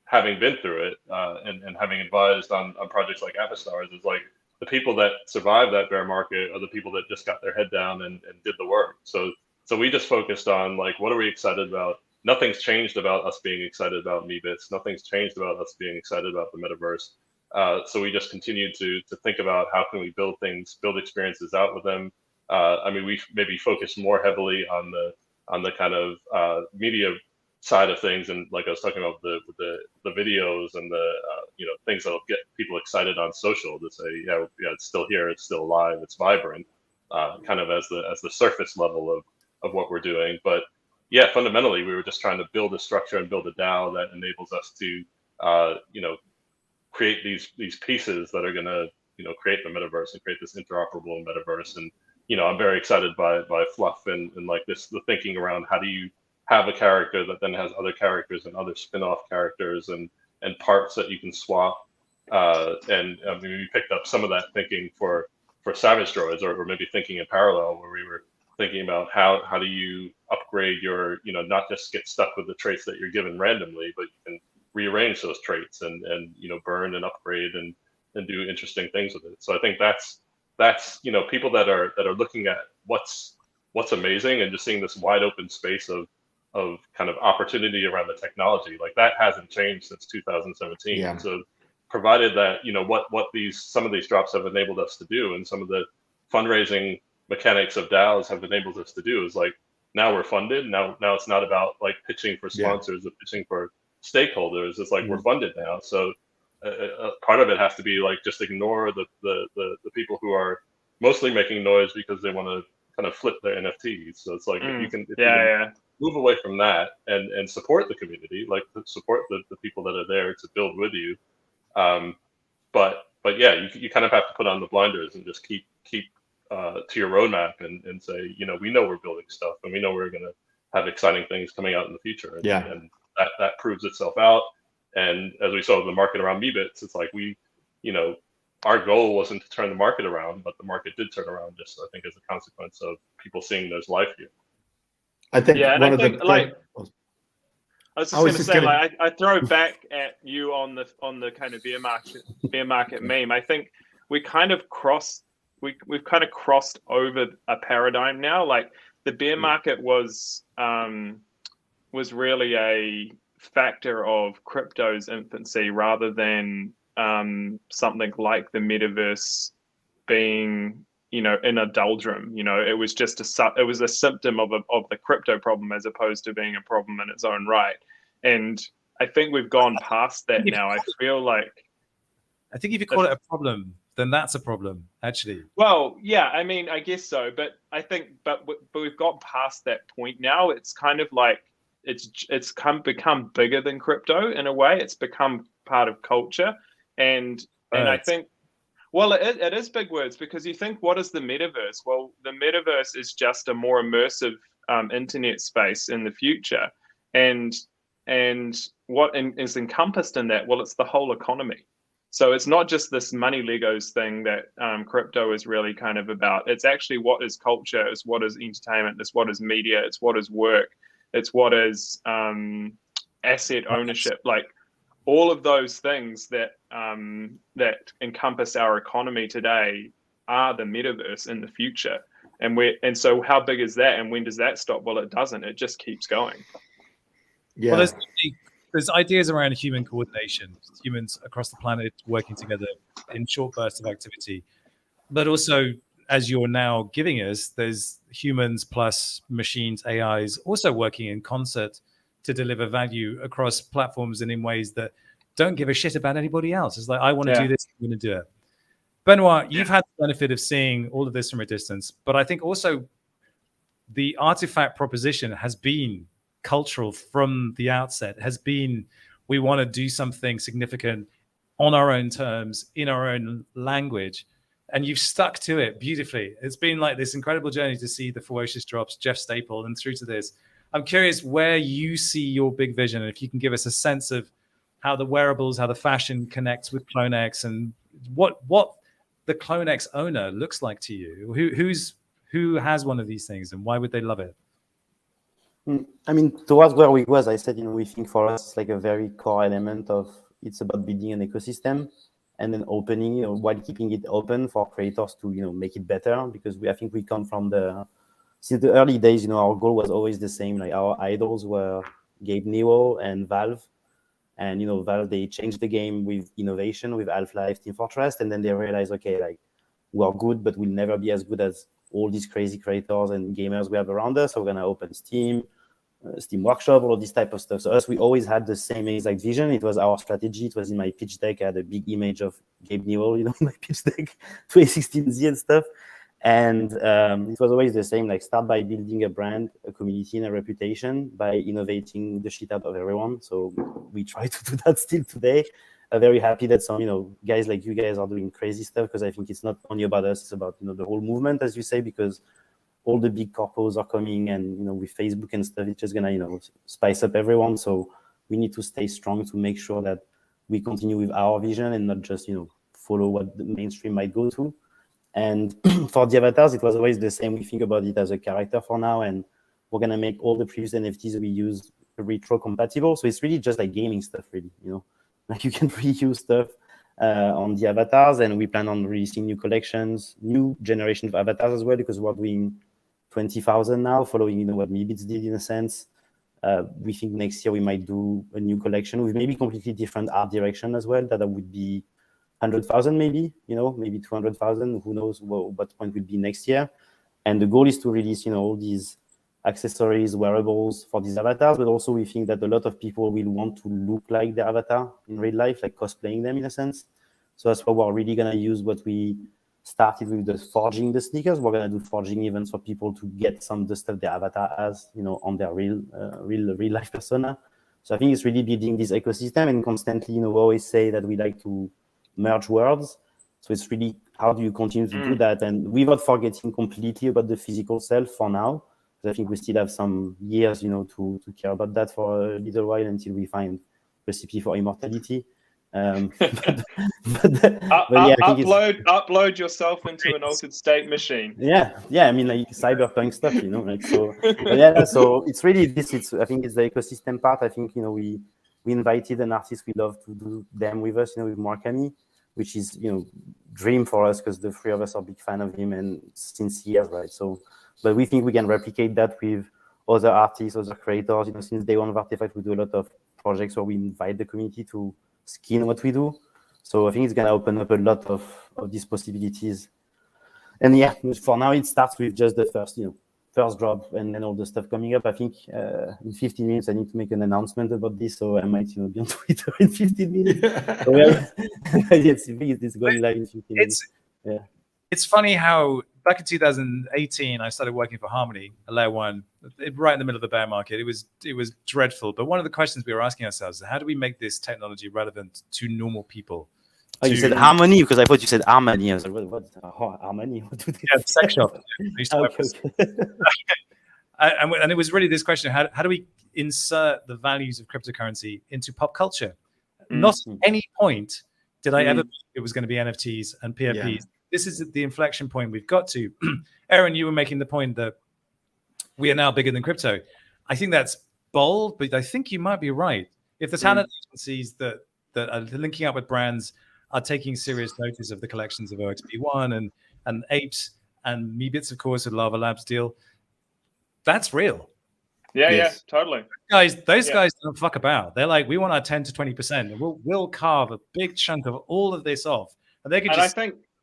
having been through it and having advised on projects like Avatars, is like the people that survived that bear market are the people that just got their head down and did the work. So we just focused on like, what are we excited about? Nothing's changed about us being excited about Meebits. Nothing's changed about us being excited about the metaverse. So we just continued to think about how can we build experiences out with them. I mean, we maybe focus more heavily on the kind of media side of things, and like I was talking about the videos and the things that'll get people excited on social to say, yeah, it's still here, it's still alive, it's vibrant, kind of as the surface level of what we're doing. But yeah, fundamentally, we were just trying to build a structure and build a DAO that enables us to create these pieces that are going to create the metaverse and create this interoperable metaverse. And I'm very excited by Fluf and like the thinking around how do you have a character that then has other characters and other spin-off characters and parts that you can swap. And I mean, we picked up some of that thinking for Savage Droids, or maybe thinking in parallel, where we were thinking about how do you upgrade your, not just get stuck with the traits that you're given randomly, but you can rearrange those traits and burn and upgrade and do interesting things with it. So I think that's people that are looking at what's amazing and just seeing this wide open space of kind of opportunity around the technology, like that hasn't changed since 2017. Yeah. So provided that what some of these drops have enabled us to do, and some of the fundraising mechanics of DAOs have enabled us to do, is like now we're funded. Now it's not about like pitching for sponsors or pitching for stakeholders. It's like we're funded now. So part of it has to be like just ignore the people who are mostly making noise because they want to kind of flip their NFTs. So it's like if you can move away from that and support the community, like support the people that are there to build with you. But yeah, you kind of have to put on the blinders and just keep to your roadmap and say, we know we're building stuff and we know we're going to have exciting things coming out in the future. And that proves itself out. And as we saw with the market around Meebits, it's like our goal wasn't to turn the market around, but the market did turn around, just I think as a consequence of people seeing there's life here. I think I was just going to say, like, I throw back at you on the kind of bear market meme. I think we kind of we've kind of crossed over a paradigm now. Like the bear market was really a factor of crypto's infancy rather than something like the metaverse being in a doldrum. It was just it was a symptom of the crypto problem as opposed to being a problem in its own right. And I think we've gone past that now. I feel like, I think if you call it a problem, then that's a problem, actually. Well, yeah, I mean, I guess so. But I think, but we've got past that point now. It's kind of like become bigger than crypto in a way. It's become part of culture, and I think, well, it is big words, because you think, what is the metaverse? Well, the metaverse is just a more immersive internet space in the future, and what is encompassed in that? Well, it's the whole economy. So it's not just this money Legos thing that crypto is really kind of about. It's actually what is culture, it's what is entertainment, it's what is media, it's what is work, it's what is asset ownership. Like all of those things that that encompass our economy today are the metaverse in the future. And so how big is that, and when does that stop? Well, it doesn't. It just keeps going. Yeah. Well, there's ideas around human coordination, humans across the planet working together in short bursts of activity. But also, as you're now giving us, there's humans plus machines, AIs, also working in concert to deliver value across platforms and in ways that don't give a shit about anybody else. It's like, I want to do this, I'm going to do it. Benoit, you've had the benefit of seeing all of this from a distance, but I think also the artifact proposition has been cultural from the outset, has been, we want to do something significant on our own terms, in our own language, and you've stuck to it beautifully. It's been like this incredible journey to see the ferocious drops, Jeff Staple, and through to this. I'm curious where you see your big vision, and if you can give us a sense of how the wearables, how the fashion connects with CloneX, and what the CloneX owner looks like to you. Who has one of these things, and why would they love it? I mean, towards where we was, I said, we think for us it's like a very core element of, it's about building an ecosystem and then opening, while keeping it open for creators to, make it better. Because I think we come from since the early days, our goal was always the same. Like our idols were Gabe Newell and Valve. And, Valve, they changed the game with innovation, with Half-Life, Team Fortress. And then they realized, okay, like we're good, but we'll never be as good as all these crazy creators and gamers we have around us. So we're going to open Steam Workshop, all of this type of stuff. So we always had the same exact vision. It was our strategy. It was in my pitch deck. I had a big image of Gabe Newell, my pitch deck, 2016Z and stuff. And it was always the same, like start by building a brand, a community, and a reputation by innovating the shit out of everyone. So we try to do that still today. I'm very happy that some, guys like you guys are doing crazy stuff, because I think it's not only about us, it's about, the whole movement, as you say, because all the big corpos are coming, and, with Facebook and stuff, it's just gonna, spice up everyone. So we need to stay strong to make sure that we continue with our vision and not just, follow what the mainstream might go to. And for the avatars, it was always the same. We think about it as a character for now, and we're gonna make all the previous NFTs we use retro compatible. So it's really just like gaming stuff, really, like you can reuse stuff on the avatars, and we plan on releasing new collections, new generation of avatars as well, because we're doing 20,000 now, following what Meebits did in a sense. We think next year we might do a new collection with maybe completely different art direction as well. That would be 100,000 maybe, maybe 200,000. Who knows what point will be next year. And the goal is to release, all these accessories, wearables for these avatars, but also we think that a lot of people will want to look like their avatar in real life, like cosplaying them in a sense. So that's why we're really gonna use what we started with, the forging the sneakers. We're gonna do forging events for people to get some of the stuff their avatar has, on their real life persona. So I think it's really building this ecosystem, and constantly, we always say that we like to merge worlds. So it's really, how do you continue to do that? And without forgetting completely about the physical self for now. I think we still have some years, to care about that for a little while until we find recipe for immortality. But yeah, upload yourself into an altered state machine. Yeah. I mean, like cyberpunk stuff, like so. Yeah, so it's really this. I think it's the ecosystem part. I think we invited an artist we love to do them with us, with Murakami, which is dream for us, because the three of us are big fan of him and since years, right? So. But we think we can replicate that with other artists, other creators. Since day one of Artifact, we do a lot of projects where we invite the community to skin what we do. So I think it's going to open up a lot of these possibilities. And yeah, for now, it starts with just the first drop, and then all the stuff coming up. I think in 15 minutes, I need to make an announcement about this. So I might be on Twitter in 15 minutes. Yes, it's going live in 15 minutes. Yeah. It's funny how back in 2018, I started working for Harmony, a layer one, right in the middle of the bear market. It was dreadful. But one of the questions we were asking ourselves is, how do we make this technology relevant to normal people? Oh, you said Harmony because I thought you said Harmony. I was like, what Harmony? What do they sex shop. Okay. And it was really this question: how do we insert the values of cryptocurrency into pop culture? Not at any point did I ever think it was going to be NFTs and PFPs. Yeah. This is the inflection point we've got to. Aaron, you were making the point that we are now bigger than crypto. I think that's bold, but I think you might be right. If the talent agencies that are linking up with brands are taking serious notice of the collections of OXP1 and Apes and Meebits, of course, with Lava Labs deal, that's real. Yeah, totally. Those guys don't fuck about. They're like, we want our 10 to 20%, and we'll carve a big chunk of all of this off, and they could just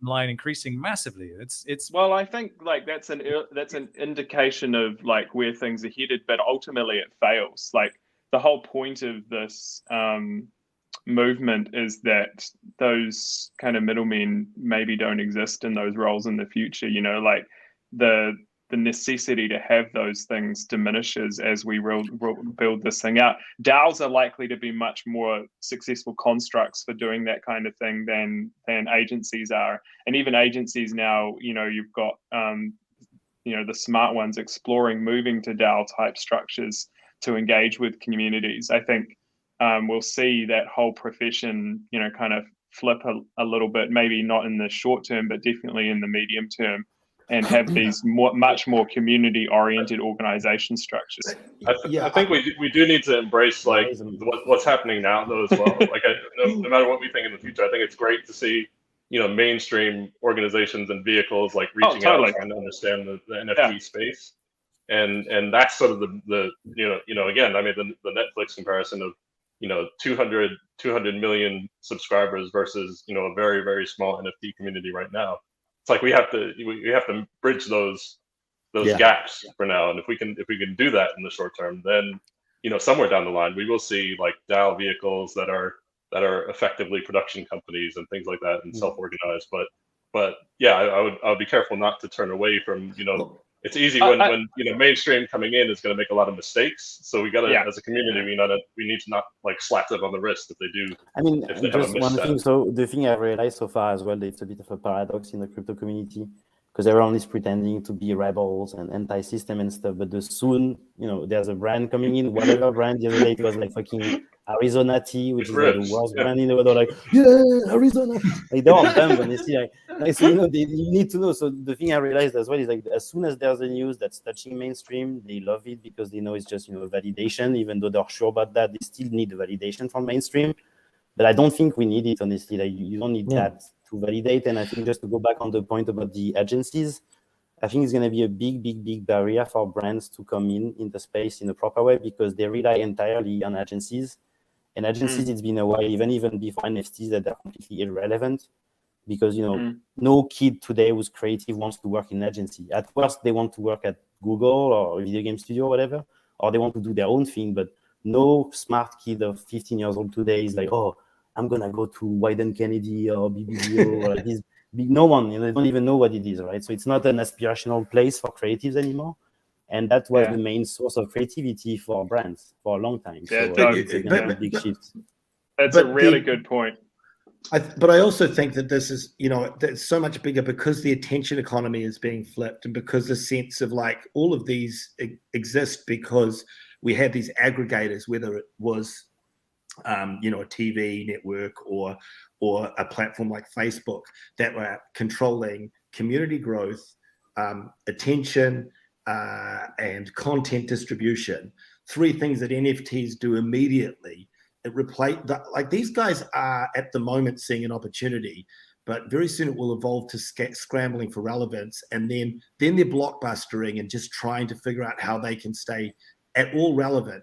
line increasing massively. It's well, I think like that's an indication of like where things are headed, but ultimately it fails. Like the whole point of this movement is that those kind of middlemen maybe don't exist in those roles in the future. You know, like the necessity to have those things diminishes as we build this thing out. DAOs are likely to be much more successful constructs for doing that kind of thing than agencies are. And even agencies now, you know, you've got the smart ones exploring moving to DAO type structures to engage with communities. I think we'll see that whole profession, you know, kind of flip a little bit, maybe not in the short term, but definitely in the medium term, and have these much more community-oriented organization structures. I think we do need to embrace like what's happening now, though, as well. Like, no matter what we think in the future, I think it's great to see, you know, mainstream organizations and vehicles like reaching out, trying to understand the NFT space, and that's sort of the again, I made the Netflix comparison of, you know, 200 million subscribers versus, you know, a very, very small NFT community right now. It's like we have to bridge those gaps for now, and if we can do that in the short term, then, you know, somewhere down the line we will see like DAO vehicles that are effectively production companies and things like that, and self-organized. But yeah, I would be careful not to turn away from, you know, it's easy when you know, mainstream coming in is going to make a lot of mistakes. So we got to, as a community, we need to not like slap them on the wrist if they do. I mean, just one thing. So the thing I've realized so far as well, it's a bit of a paradox in the crypto community, because everyone is pretending to be rebels and anti-system and stuff. But soon, you know, there's a brand coming in, whatever brand. The other day it was like fucking Arizona Tea, which is like the worst brand in the world. They're like, yeah, Arizona. Like, they're all dumb when they see like so, you know, you need to know. So the thing I realized as well is like, as soon as there's a news that's touching mainstream, they love it because they know it's just, you know, validation. Even though they're sure about that, they still need the validation from mainstream. But I don't think we need it, honestly. Like, you don't need that to validate. And I think, just to go back on the point about the agencies, I think it's going to be a big barrier for brands to come in the space in a proper way, because they rely entirely on agencies. And agencies, it's been a while, even before NFTs, that they're completely irrelevant, because, you know, no kid today who's creative wants to work in an agency. At worst, they want to work at Google or a video game studio or whatever, or they want to do their own thing. But no smart kid of 15 years old today is like, oh, I'm going to go to Wyden Kennedy or BBDO or this. No one, you know, they don't even know what it is, right? So it's not an aspirational place for creatives anymore. And that was the main source of creativity for brands for a long time. So it's a big shift. That's a really good point. But I also think that this is, you know, it's so much bigger because the attention economy is being flipped, and because the sense of like all of these exist because we had these aggregators, whether it was, you know, a TV network or a platform like Facebook, that were controlling community growth, attention, and content distribution. Three things that NFTs do immediately. It like, these guys are at the moment seeing an opportunity, but very soon it will evolve to scrambling for relevance, and then they're blockbustering and just trying to figure out how they can stay at all relevant.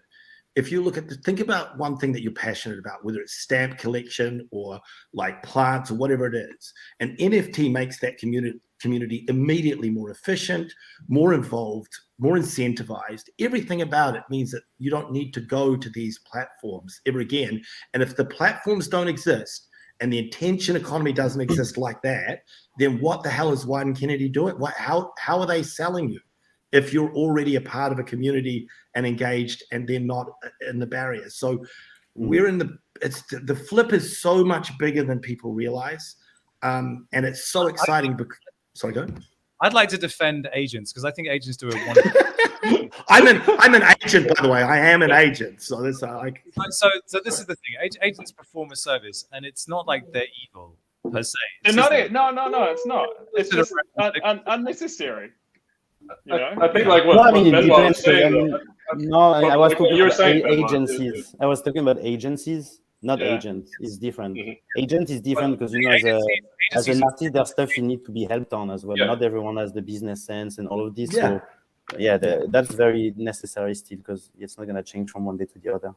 If you look at think about one thing that you're passionate about, whether it's stamp collection or like plants or whatever it is, an NFT makes that community immediately more efficient, more involved, more incentivized. Everything about it means that you don't need to go to these platforms ever again. And if the platforms don't exist and the attention economy doesn't exist like that, then what the hell is White and Kennedy doing? How are they selling you if you're already a part of a community and engaged and they're not in the barriers? So we're in the flip is so much bigger than people realize. And it's so exciting. Sorry, go. I'd like to defend agents because I think agents do a wonderful. I'm an agent, by the way. I am an agent. So this like. So this is the thing. Agents perform a service, and it's not like they're evil per se. It's not it. No, it's not. It's just unnecessary. You know? I think like what, No, I mean, it Benoit was depends. saying, I was talking you were about saying, Benoit, agencies. I was talking about agencies, not agents. It's different. Agent is different because, you know, as an artist, there's stuff you need to be helped on as well. Yeah. Not everyone has the business sense and all of this. Yeah. So, yeah, that's very necessary still because it's not going to change from one day to the other.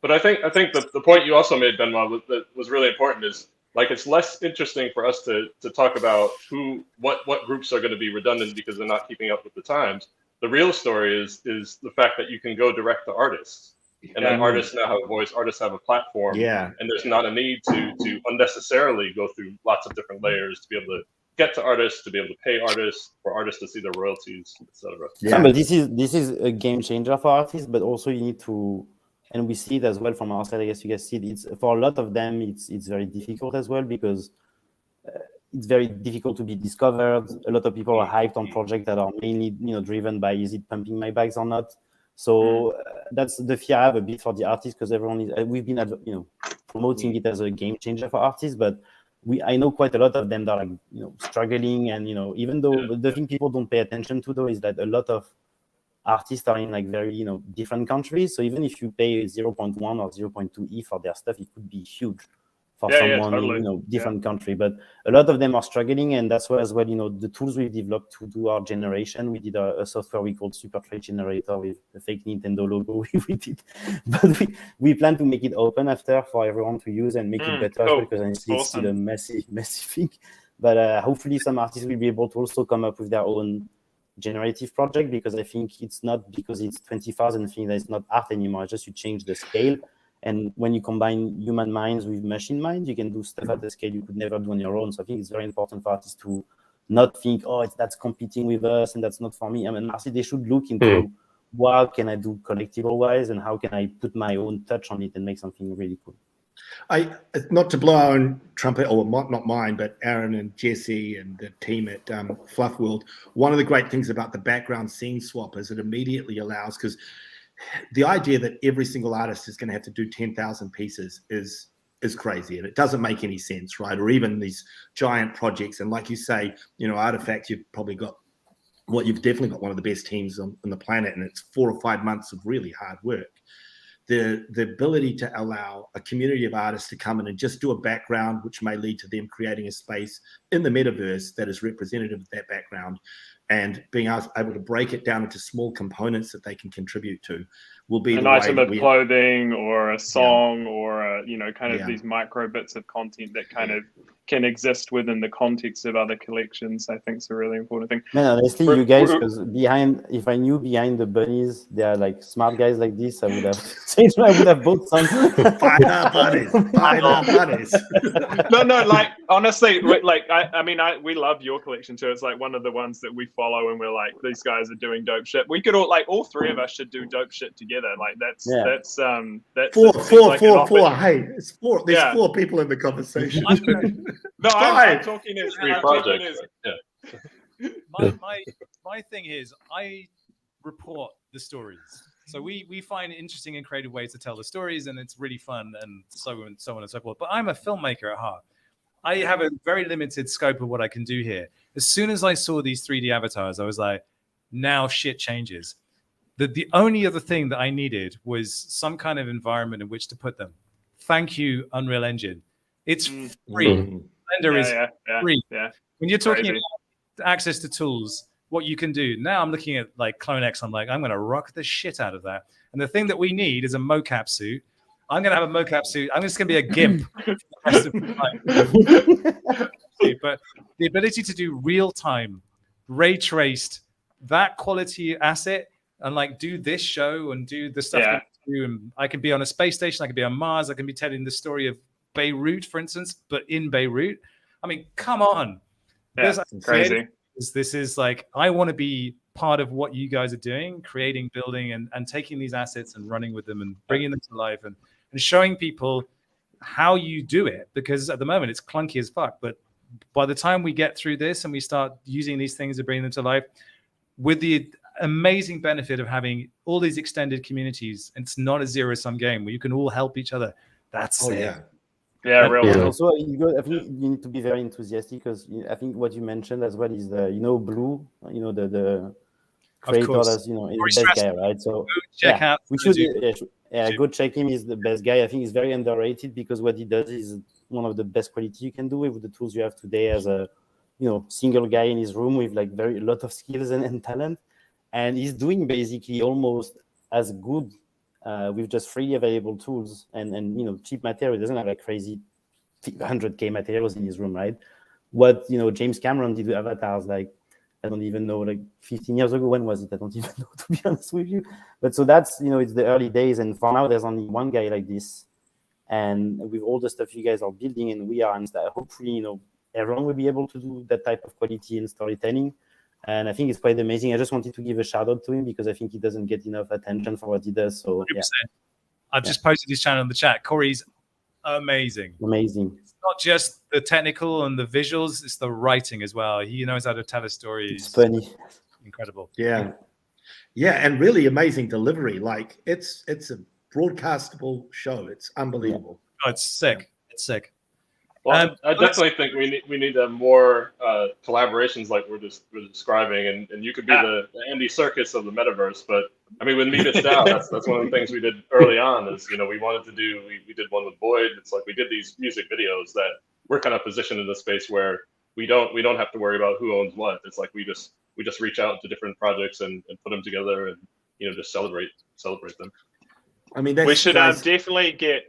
But I think the point you also made, Benoit, that was really important is like it's less interesting for us to talk about what groups are going to be redundant because they're not keeping up with the times. The real story is the fact that you can go direct to artists, and then artists now have a voice, artists have a platform, and there's not a need to unnecessarily go through lots of different layers to be able to get to artists, to be able to pay artists, for artists to see their royalties, etc. Yeah, but this is a game changer for artists, but also you need to, and we see it as well from our side. I guess you guys see it. It's for a lot of them. It's very difficult as well because it's very difficult to be discovered. A lot of people are hyped on projects that are mainly driven by is it pumping my bags or not. So that's the fear I have a bit for the artists because everyone is. We've been promoting it as a game changer for artists, but I know quite a lot of them that are struggling, and even though the thing people don't pay attention to though is that a lot of artists are in like very different countries. So even if you pay 0.1 or 0.2 E for their stuff, it could be huge for someone in different country. But a lot of them are struggling, and that's why as well the tools we've developed to do our generation. We did a software we called Super Trade Generator with a fake Nintendo logo. We did, but we plan to make it open after for everyone to use and make it better because honestly it's still a messy thing. But hopefully some artists will be able to also come up with their own generative project, because I think it's not because it's 20,000 thing that it's not art anymore. It's just you change the scale. And when you combine human minds with machine minds, you can do stuff at the scale you could never do on your own. So I think it's very important for artists to not think, that's competing with us and that's not for me. I mean, artists, they should look into what can I do collectible-wise and how can I put my own touch on it and make something really cool. Not to blow our own trumpet, or not mine, but Aaron and Jesse and the team at Fluff World, one of the great things about the background scene swap is it immediately allows, because the idea that every single artist is going to have to do 10,000 pieces is crazy, and it doesn't make any sense, right? Or even these giant projects. And like you say, Artifact, you've definitely got one of the best teams on the planet, and it's 4 or 5 months of really hard work. The ability to allow a community of artists to come in and just do a background, which may lead to them creating a space in the metaverse that is representative of that background, and being able to break it down into small components that they can contribute to, will be an item of clothing or a song or these micro bits of content that kind of can exist within the context of other collections. I think is a really important thing. Man, honestly, you guys, because if I knew behind the bunnies they are like smart guys like this, I would have changed. I would have bought some. Find our bunnies. No, like honestly, like we love your collection too. It's like one of the ones that we follow, and we're like, these guys are doing dope shit. We could all three of us should do dope shit together. Like that's four. Hey, it's four. There's 4 people in the conversation. I'm talking as three projects. My thing is, I report the stories. So we find interesting and creative ways to tell the stories, and it's really fun, and so on and so forth. But I'm a filmmaker at heart. I have a very limited scope of what I can do here. As soon as I saw these 3D avatars, I was like, now shit changes. The only other thing that I needed was some kind of environment in which to put them. Thank you, Unreal Engine. It's free. Blender is free. Yeah. When you're talking about access to tools, what you can do. Now I'm looking at like CloneX. I'm like, I'm going to rock the shit out of that. And the thing that we need is a mocap suit. I'm going to have a mocap suit. I'm just going to be a GIMP for the rest of the time. But the ability to do real-time, ray-traced, that quality asset, and like do this show and do the stuff that I do. And I can be on a space station. I can be on Mars. I can be telling the story of Beirut, for instance, but in Beirut. I mean, come on. Yeah, crazy. This is like, I want to be part of what you guys are doing, creating, building, and taking these assets and running with them and bringing them to life and showing people how you do it. Because at the moment it's clunky as fuck, but by the time we get through this and we start using these things to bring them to life, with the amazing benefit of having all these extended communities, it's not a zero-sum game where you can all help each other. That's it. Yeah, really. And also, I think you need to be very enthusiastic, because I think what you mentioned as well is the, Blue, the creator, that's, is the best guy, right? So check out. We should, go check him. He's the best guy. I think he's very underrated, because what he does is one of the best quality you can do with the tools you have today as a, single guy in his room with like a lot of skills and talent. And he's doing basically almost as good with just freely available tools and cheap material. He doesn't have like crazy 100K materials in his room, right? What James Cameron did with avatars, like, I don't even know, like 15 years ago. When was it? I don't even know, to be honest with you. But so that's, it's the early days. And for now, there's only one guy like this. And with all the stuff you guys are building and we are, and hopefully, everyone will be able to do that type of quality in storytelling. And I think it's quite amazing. I just wanted to give a shout out to him, because I think he doesn't get enough attention for what he does. So 100%. I've just posted his channel in the chat. Cory's amazing. Amazing. Not just the technical and the visuals, it's the writing as well. He knows how to tell a story. It's funny. Incredible. Yeah, and really amazing delivery. Like, it's a broadcastable show. It's unbelievable. Oh, it's sick. It's sick. Well, I definitely think we need more collaborations like we're describing, and you could be the Andy Serkis of the metaverse. But I mean, with Meebits DAO, that's one of the things we did early on. Is we wanted to do we did one with Boyd. It's like we did these music videos that we're kind of positioned in a space where we don't have to worry about who owns what. It's like we just reach out to different projects and put them together and just celebrate them. I mean, we should definitely get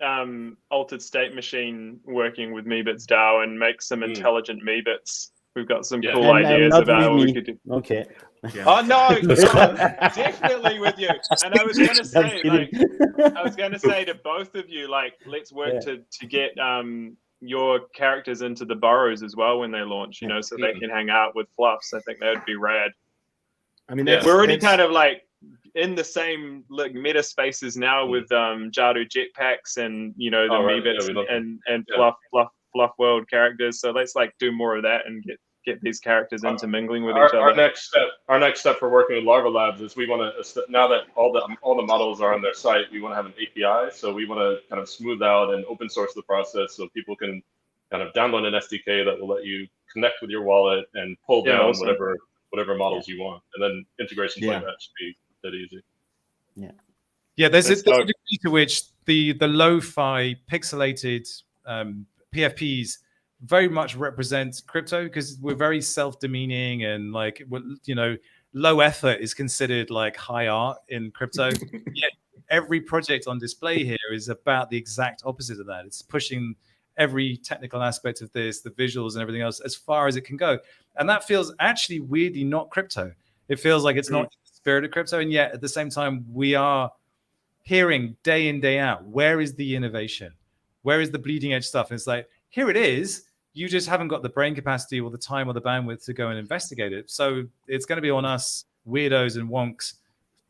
Altered State Machine working with Meebits DAO and make some intelligent Meebits. We've got some cool ideas about what we could do. Okay. Yeah. Oh no, definitely with you. And I was going to say, to both of you, like, let's work to get your characters into the burrows as well when they launch. So they can hang out with Flufs. I think that would be rad. I mean, we're already kind of like in the same meta spaces now with JANADU jetpacks and the Meebits and Fluff World characters. So let's like do more of that and get these characters intermingling with each other. Our next step for working with Larva Labs is we want to, now that all the models are on their site, we want to have an API. So we want to kind of smooth out and open source the process so people can kind of download an SDK that will let you connect with your wallet and pull down whatever models you want, and then integrations like that should be that easy. There's a degree to which the lo-fi pixelated PFPs very much represent crypto, because we're very self-demeaning and like, low effort is considered like high art in crypto. Yet every project on display here is about the exact opposite of that. It's pushing every technical aspect of this, the visuals and everything else, as far as it can go. And that feels actually weirdly not crypto. It feels like it's not the spirit of crypto. And yet at the same time, we are hearing day in, day out, where is the innovation? Where is the bleeding edge stuff? And it's like, here it is. You just haven't got the brain capacity or the time or the bandwidth to go and investigate it. So it's going to be on us weirdos and wonks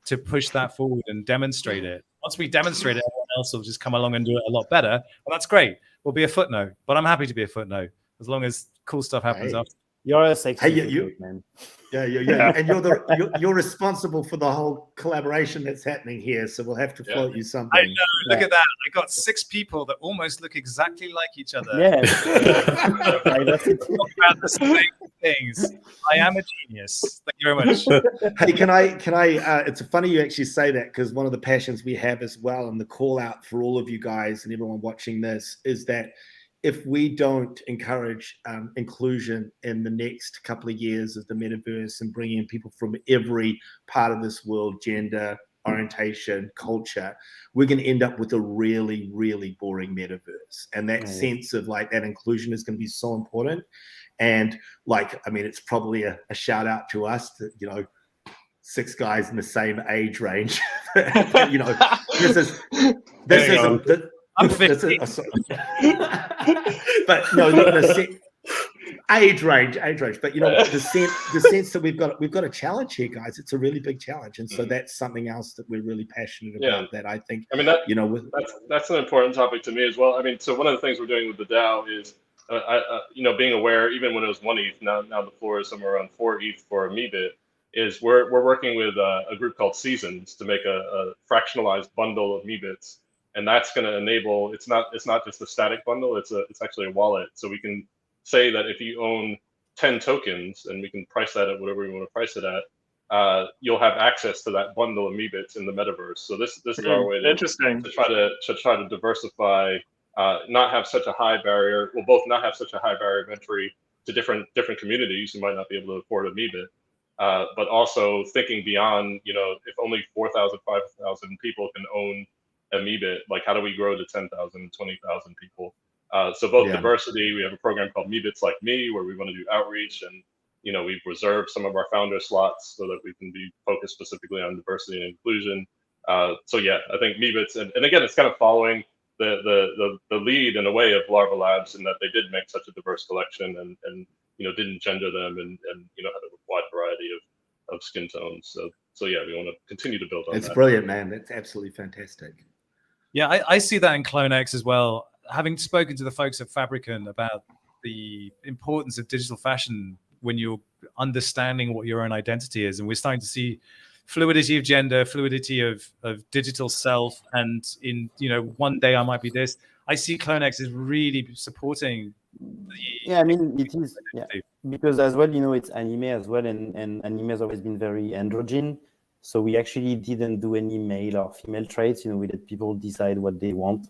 to push that forward and demonstrate it. Once we demonstrate it, everyone else will just come along and do it a lot better. Well, that's great. We'll be a footnote, but I'm happy to be a footnote as long as cool stuff happens after. You're a sexy footnote, man. Yeah. And you're responsible for the whole collaboration that's happening here. So we'll have to float you something. I know. Look at that. I got 6 people that almost look exactly like each other. Yeah. About the same things. I am a genius. Thank you very much. Hey, can I? It's funny you actually say that, because one of the passions we have as well, and the call out for all of you guys and everyone watching this, is that if we don't encourage inclusion in the next couple of years of the metaverse and bringing in people from every part of this world, gender, orientation, culture, we're going to end up with a really, really boring metaverse. And that sense of like that inclusion is going to be so important. And like, I mean, it's probably a shout out to us that, 6 guys in the same age range. This is I'm 50. But no, age range. But the sense that we've got a challenge here, guys. It's a really big challenge, and so that's something else that we're really passionate about. That I think, I mean, that's an important topic to me as well. I mean, so one of the things we're doing with the DAO is, being aware, even when it was 1 ETH, now the floor is somewhere around 4 ETH for a Meebit. Is we're working with a group called Seasons to make a fractionalized bundle of Meebits, and that's going to enable. It's not just a static bundle. It's actually a wallet. So we can say that if you own 10 tokens, and we can price that at whatever we want to price it at, you'll have access to that bundle of Meebits in the metaverse. So this is our way to try to diversify, not have such a high barrier. We'll both not have such a high barrier of entry to different communities who might not be able to afford a Meebit. But also thinking beyond, if only 4,000, 5,000 people can own a Meebit, like how do we grow to 10,000, 20,000 people? So both diversity, we have a program called Meebits Like Me, where we want to do outreach, and we've reserved some of our founder slots so that we can be focused specifically on diversity and inclusion. So yeah, I think Meebits, and again, it's kind of following the lead in a way of Larva Labs, in that they did make such a diverse collection and didn't gender them and had a wide variety of skin tones. So yeah, we want to continue to build on that. It's brilliant, man. That's absolutely fantastic. Yeah, I see that in CloneX as well. Having spoken to the folks at Fabricant about the importance of digital fashion when you're understanding what your own identity is, and we're starting to see fluidity of gender, fluidity of digital self, and in one day I might be this. I see CloneX is really supporting. Yeah, I mean, it is, because as well, it's anime as well, and anime has always been very androgyne. So we actually didn't do any male or female traits. We let people decide what they want,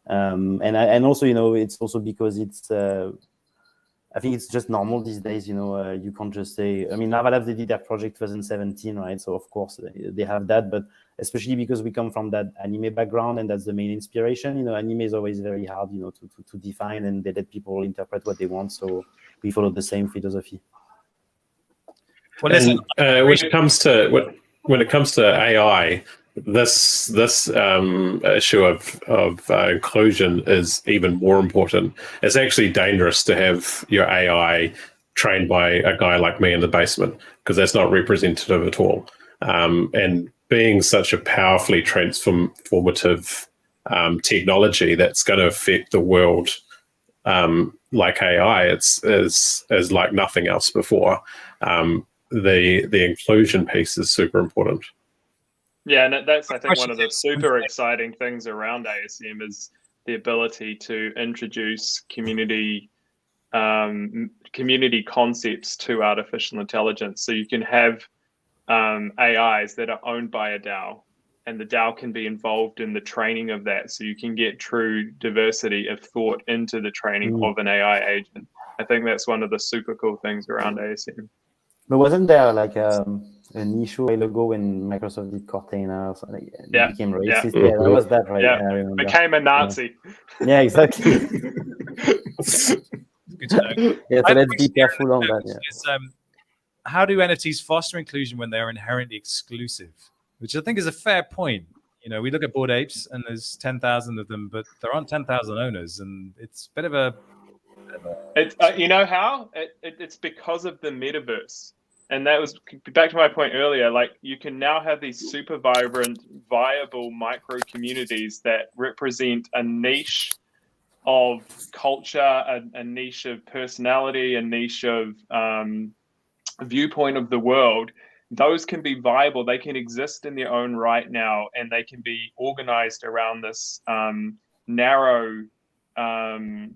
and also, it's also because it's. I think it's just normal these days. You can't just say. I mean, Larva Labs, they did their project 2017, right? So of course they have that, but especially because we come from that anime background, and that's the main inspiration. Anime is always very hard, to define, and they let people interpret what they want. So we follow the same philosophy. Well, listen, when it comes to AI, this issue of inclusion is even more important. It's actually dangerous to have your AI trained by a guy like me in the basement, because that's not representative at all. And being such a powerfully transformative technology that's going to affect the world like AI, is like nothing else before. The inclusion piece is super important. Yeah, and that's, I think, one of the super exciting things around ASM is the ability to introduce community concepts to artificial intelligence. So you can have AIs that are owned by a DAO, and the DAO can be involved in the training of that. So you can get true diversity of thought into the training of an AI agent. I think that's one of the super cool things around ASM. But wasn't there like an issue a while ago when Microsoft did Cortana or something? It became racist. Yeah, that was that, right? Yeah, I remember. Became a Nazi. Yeah, exactly. Good to know. Yeah, so let's be careful on that. Yeah. How do NFTs foster inclusion when they're inherently exclusive? Which I think is a fair point. We look at Bored Apes, and there's 10,000 of them, but there aren't 10,000 owners, and it's a bit of a. You know how? It's because of the metaverse. And that was back to my point earlier. Like, you can now have these super vibrant, viable micro communities that represent a niche of culture, a niche of personality, a niche of viewpoint of the world. Those can be viable. They can exist in their own right now, and they can be organized around this narrow kind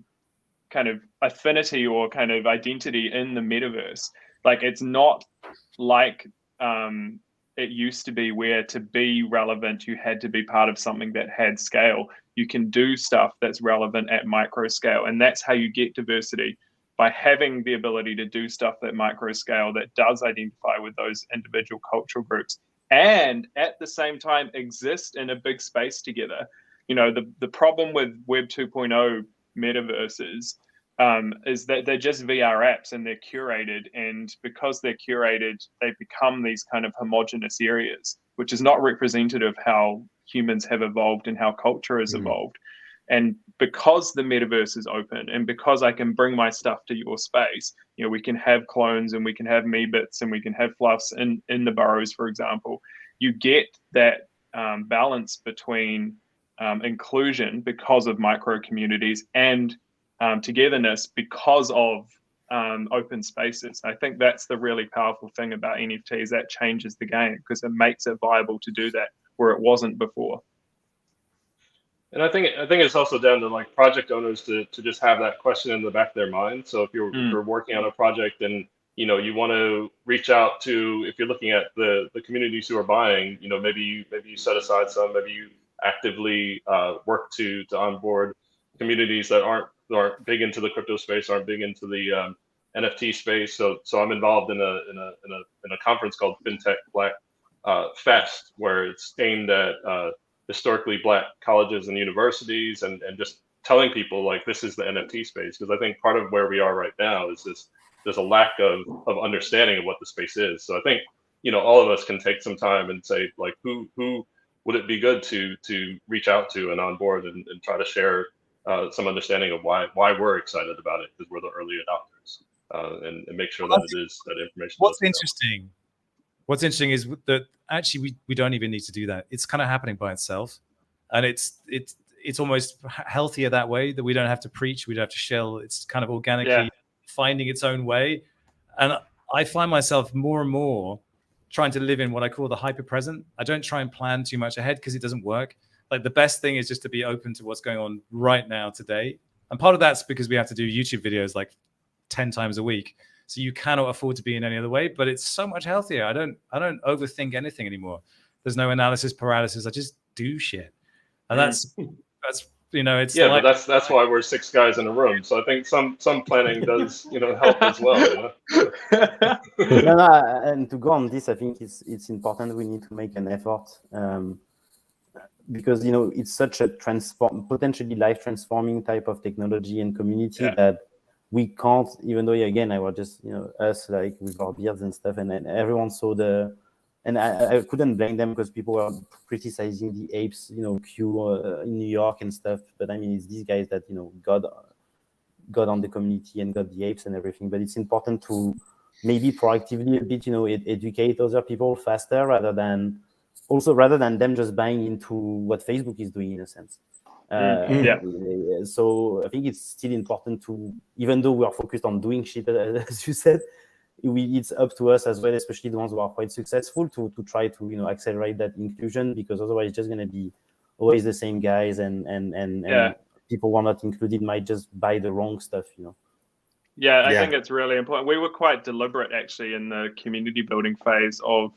of affinity or kind of identity in the metaverse. Like, it's not like it used to be, where to be relevant, you had to be part of something that had scale. You can do stuff that's relevant at micro scale. And that's how you get diversity, by having the ability to do stuff at micro scale that does identify with those individual cultural groups, and at the same time exist in a big space together. The problem with Web 2.0 metaverses is that they're just VR apps, and they're curated, and because they're curated, they become these kind of homogenous areas, which is not representative of how humans have evolved and how culture has evolved. And because the metaverse is open, and because I can bring my stuff to your space, we can have clones, and we can have Meebits, and we can have Flufs in the burrows, for example. You get that balance between inclusion because of micro communities and togetherness because of open spaces. I think that's the really powerful thing about NFTs. That changes the game because it makes it viable to do that where it wasn't before. And I think it's also down to like project owners to just have that question in the back of their mind. So if you're working on a project and you want to reach out to, if you're looking at the communities who are buying, maybe you set aside some, maybe you actively work to onboard communities that aren't big into the crypto space, aren't big into the NFT space. So I'm involved in a conference called FinTech Black Fest, where it's aimed at historically Black colleges and universities, and just telling people like this is the NFT space, because I think part of where we are right now is there's a lack of understanding of what the space is. So I think all of us can take some time and say like who would it be good to reach out to and onboard and try to share some understanding of why we're excited about it, because we're the early adopters, and make sure that it is that information. What's interesting is that actually we don't even need to do that. It's kind of happening by itself, and it's almost healthier that way, that we don't have to preach, we don't have to shill. It's kind of organically finding its own way. And I find myself more and more trying to live in what I call the hyper present. I don't try and plan too much ahead because it doesn't work. Like the best thing is just to be open to what's going on right now today. And part of that's because we have to do YouTube videos like 10 times a week. So you cannot afford to be in any other way, but it's so much healthier. I don't overthink anything anymore. There's no analysis paralysis. I just do shit. And that's it's like, but that's why we're 6 guys in a room. So I think some planning does help as well. And to go on this, I think it's important. We need to make an effort because it's such a potentially life transforming type of technology and community that we can't, even though again I was just us like with our beards and stuff, and everyone saw and I couldn't blame them because people were criticizing the apes queue in New York and stuff, but I mean it's these guys that got on the community and got the apes and everything. But it's important to maybe proactively a bit educate other people faster rather than them just buying into what Facebook is doing in a sense. So I think it's still important to, even though we are focused on doing shit, as you said, it's up to us as well, especially the ones who are quite successful, to try to accelerate that inclusion, because otherwise it's just going to be always the same guys, and people who are not included might just buy the wrong stuff. I think it's really important. We were quite deliberate actually in the community building phase of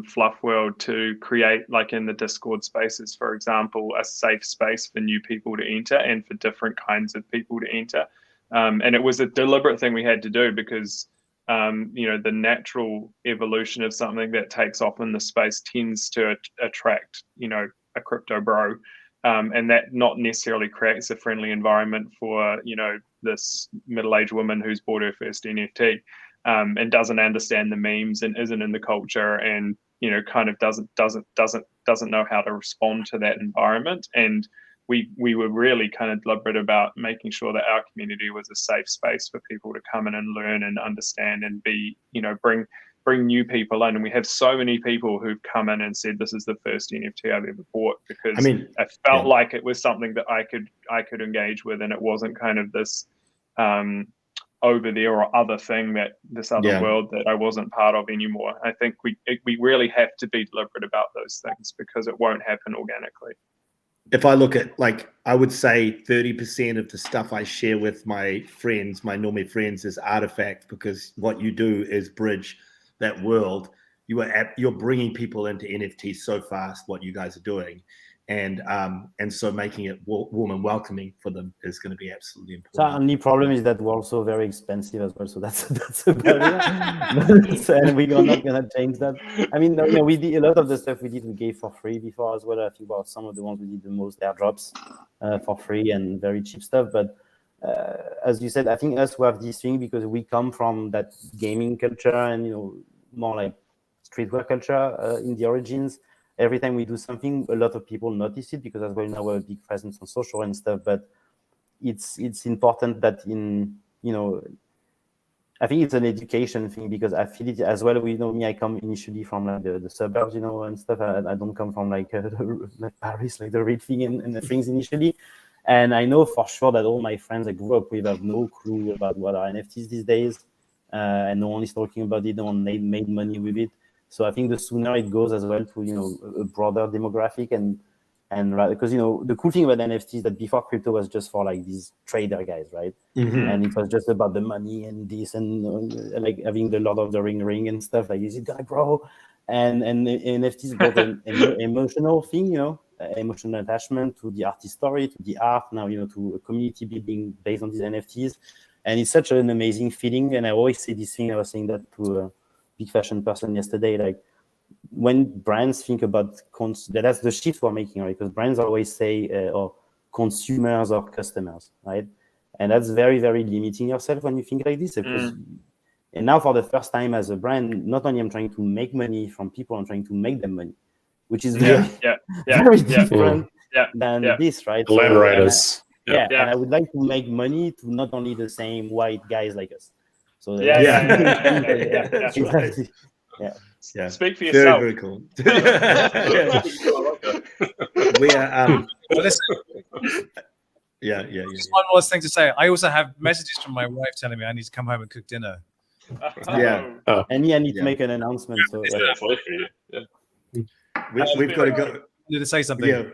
Fluff World to create, like in the Discord spaces, for example, a safe space for new people to enter and for different kinds of people to enter. And it was a deliberate thing we had to do because, the natural evolution of something that takes off in the space tends to attract, a crypto bro. And that not necessarily creates a friendly environment for, this middle-aged woman who's bought her first NFT. And doesn't understand the memes and isn't in the culture, and kind of doesn't know how to respond to that environment. And we were really kind of deliberate about making sure that our community was a safe space for people to come in and learn and understand and be, bring new people in. And we have so many people who've come in and said, this is the first NFT I've ever bought, because I felt like it was something that I could engage with, and it wasn't kind of this over there or other thing, that this other world that I wasn't part of anymore. I think we really have to be deliberate about those things, because it won't happen organically. If I look at, I would say 30% of the stuff I share with my friends, my normie friends, is artifact, because what you do is bridge that world. You're bringing people into NFTs so fast, what you guys are doing. And so making it warm and welcoming for them is going to be absolutely important. The only problem is that we're also very expensive as well, so that's a barrier. And we're not going to change that. I mean, we did a lot of the stuff we gave for free before as well. I think about some of the ones we did the most airdrops for free and very cheap stuff. But as you said, I think us who have this thing, because we come from that gaming culture and more like streetwear culture in the origins. every time we do something, a lot of people notice it because as well now we're a big presence on social and stuff. But it's important that I think it's an education thing because I feel it as well. Me, I come initially from like the suburbs, and stuff. I don't come from like Paris, like the rich thing and the things initially. And I know for sure that all my friends I grew up with have no clue about what are NFTs these days. And no one is talking about it. No one made money with it. So I think the sooner it goes as well to, a broader demographic and because, the cool thing about NFTs is that before crypto was just for like these trader guys, right? Mm-hmm. And it was just about the money and this and like having the Lord of the Ring and stuff. Like, is it gonna grow? And NFTs brought an emotional thing, emotional attachment to the artist story, to the art, now, to a community building based on these NFTs. And it's such an amazing feeling. And I always say this thing, I was saying that to a big fashion person yesterday, like when brands think about, that's the shift we're making, right? Because brands always say, or consumers or customers, right? And that's very, very limiting yourself when you think like this. Because, and now for the first time as a brand, not only I'm trying to make money from people, I'm trying to make them money, which is very, very different than this, right? Land riders. And I would like to make money to not only the same white guys like us. So Exactly. Yeah. Speak for yourself. Very, very cool. We are. Just one more thing to say. I also have messages from my wife telling me I need to come home and cook dinner. And I need to make an announcement. So we've got to go. I need to say something. Yeah.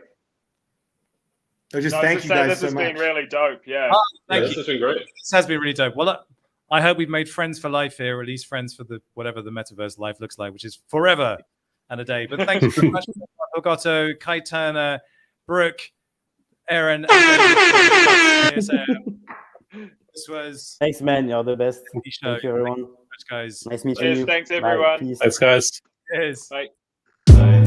Thank you guys this so has much. been really dope. Thank you. This has been great. This has been really dope. Well, I hope we've made friends for life here, or at least friends for whatever the metaverse life looks like, which is forever and a day. But thank you very much, Pagotto, Kai Turner, Brooke, Aaron, and This was thanks, man. You're the best. Show. Thank you, everyone. Thanks, guys. Nice meeting you. Thanks, Bye. everyone. Peace. Thanks, guys. Cheers. Bye. Bye.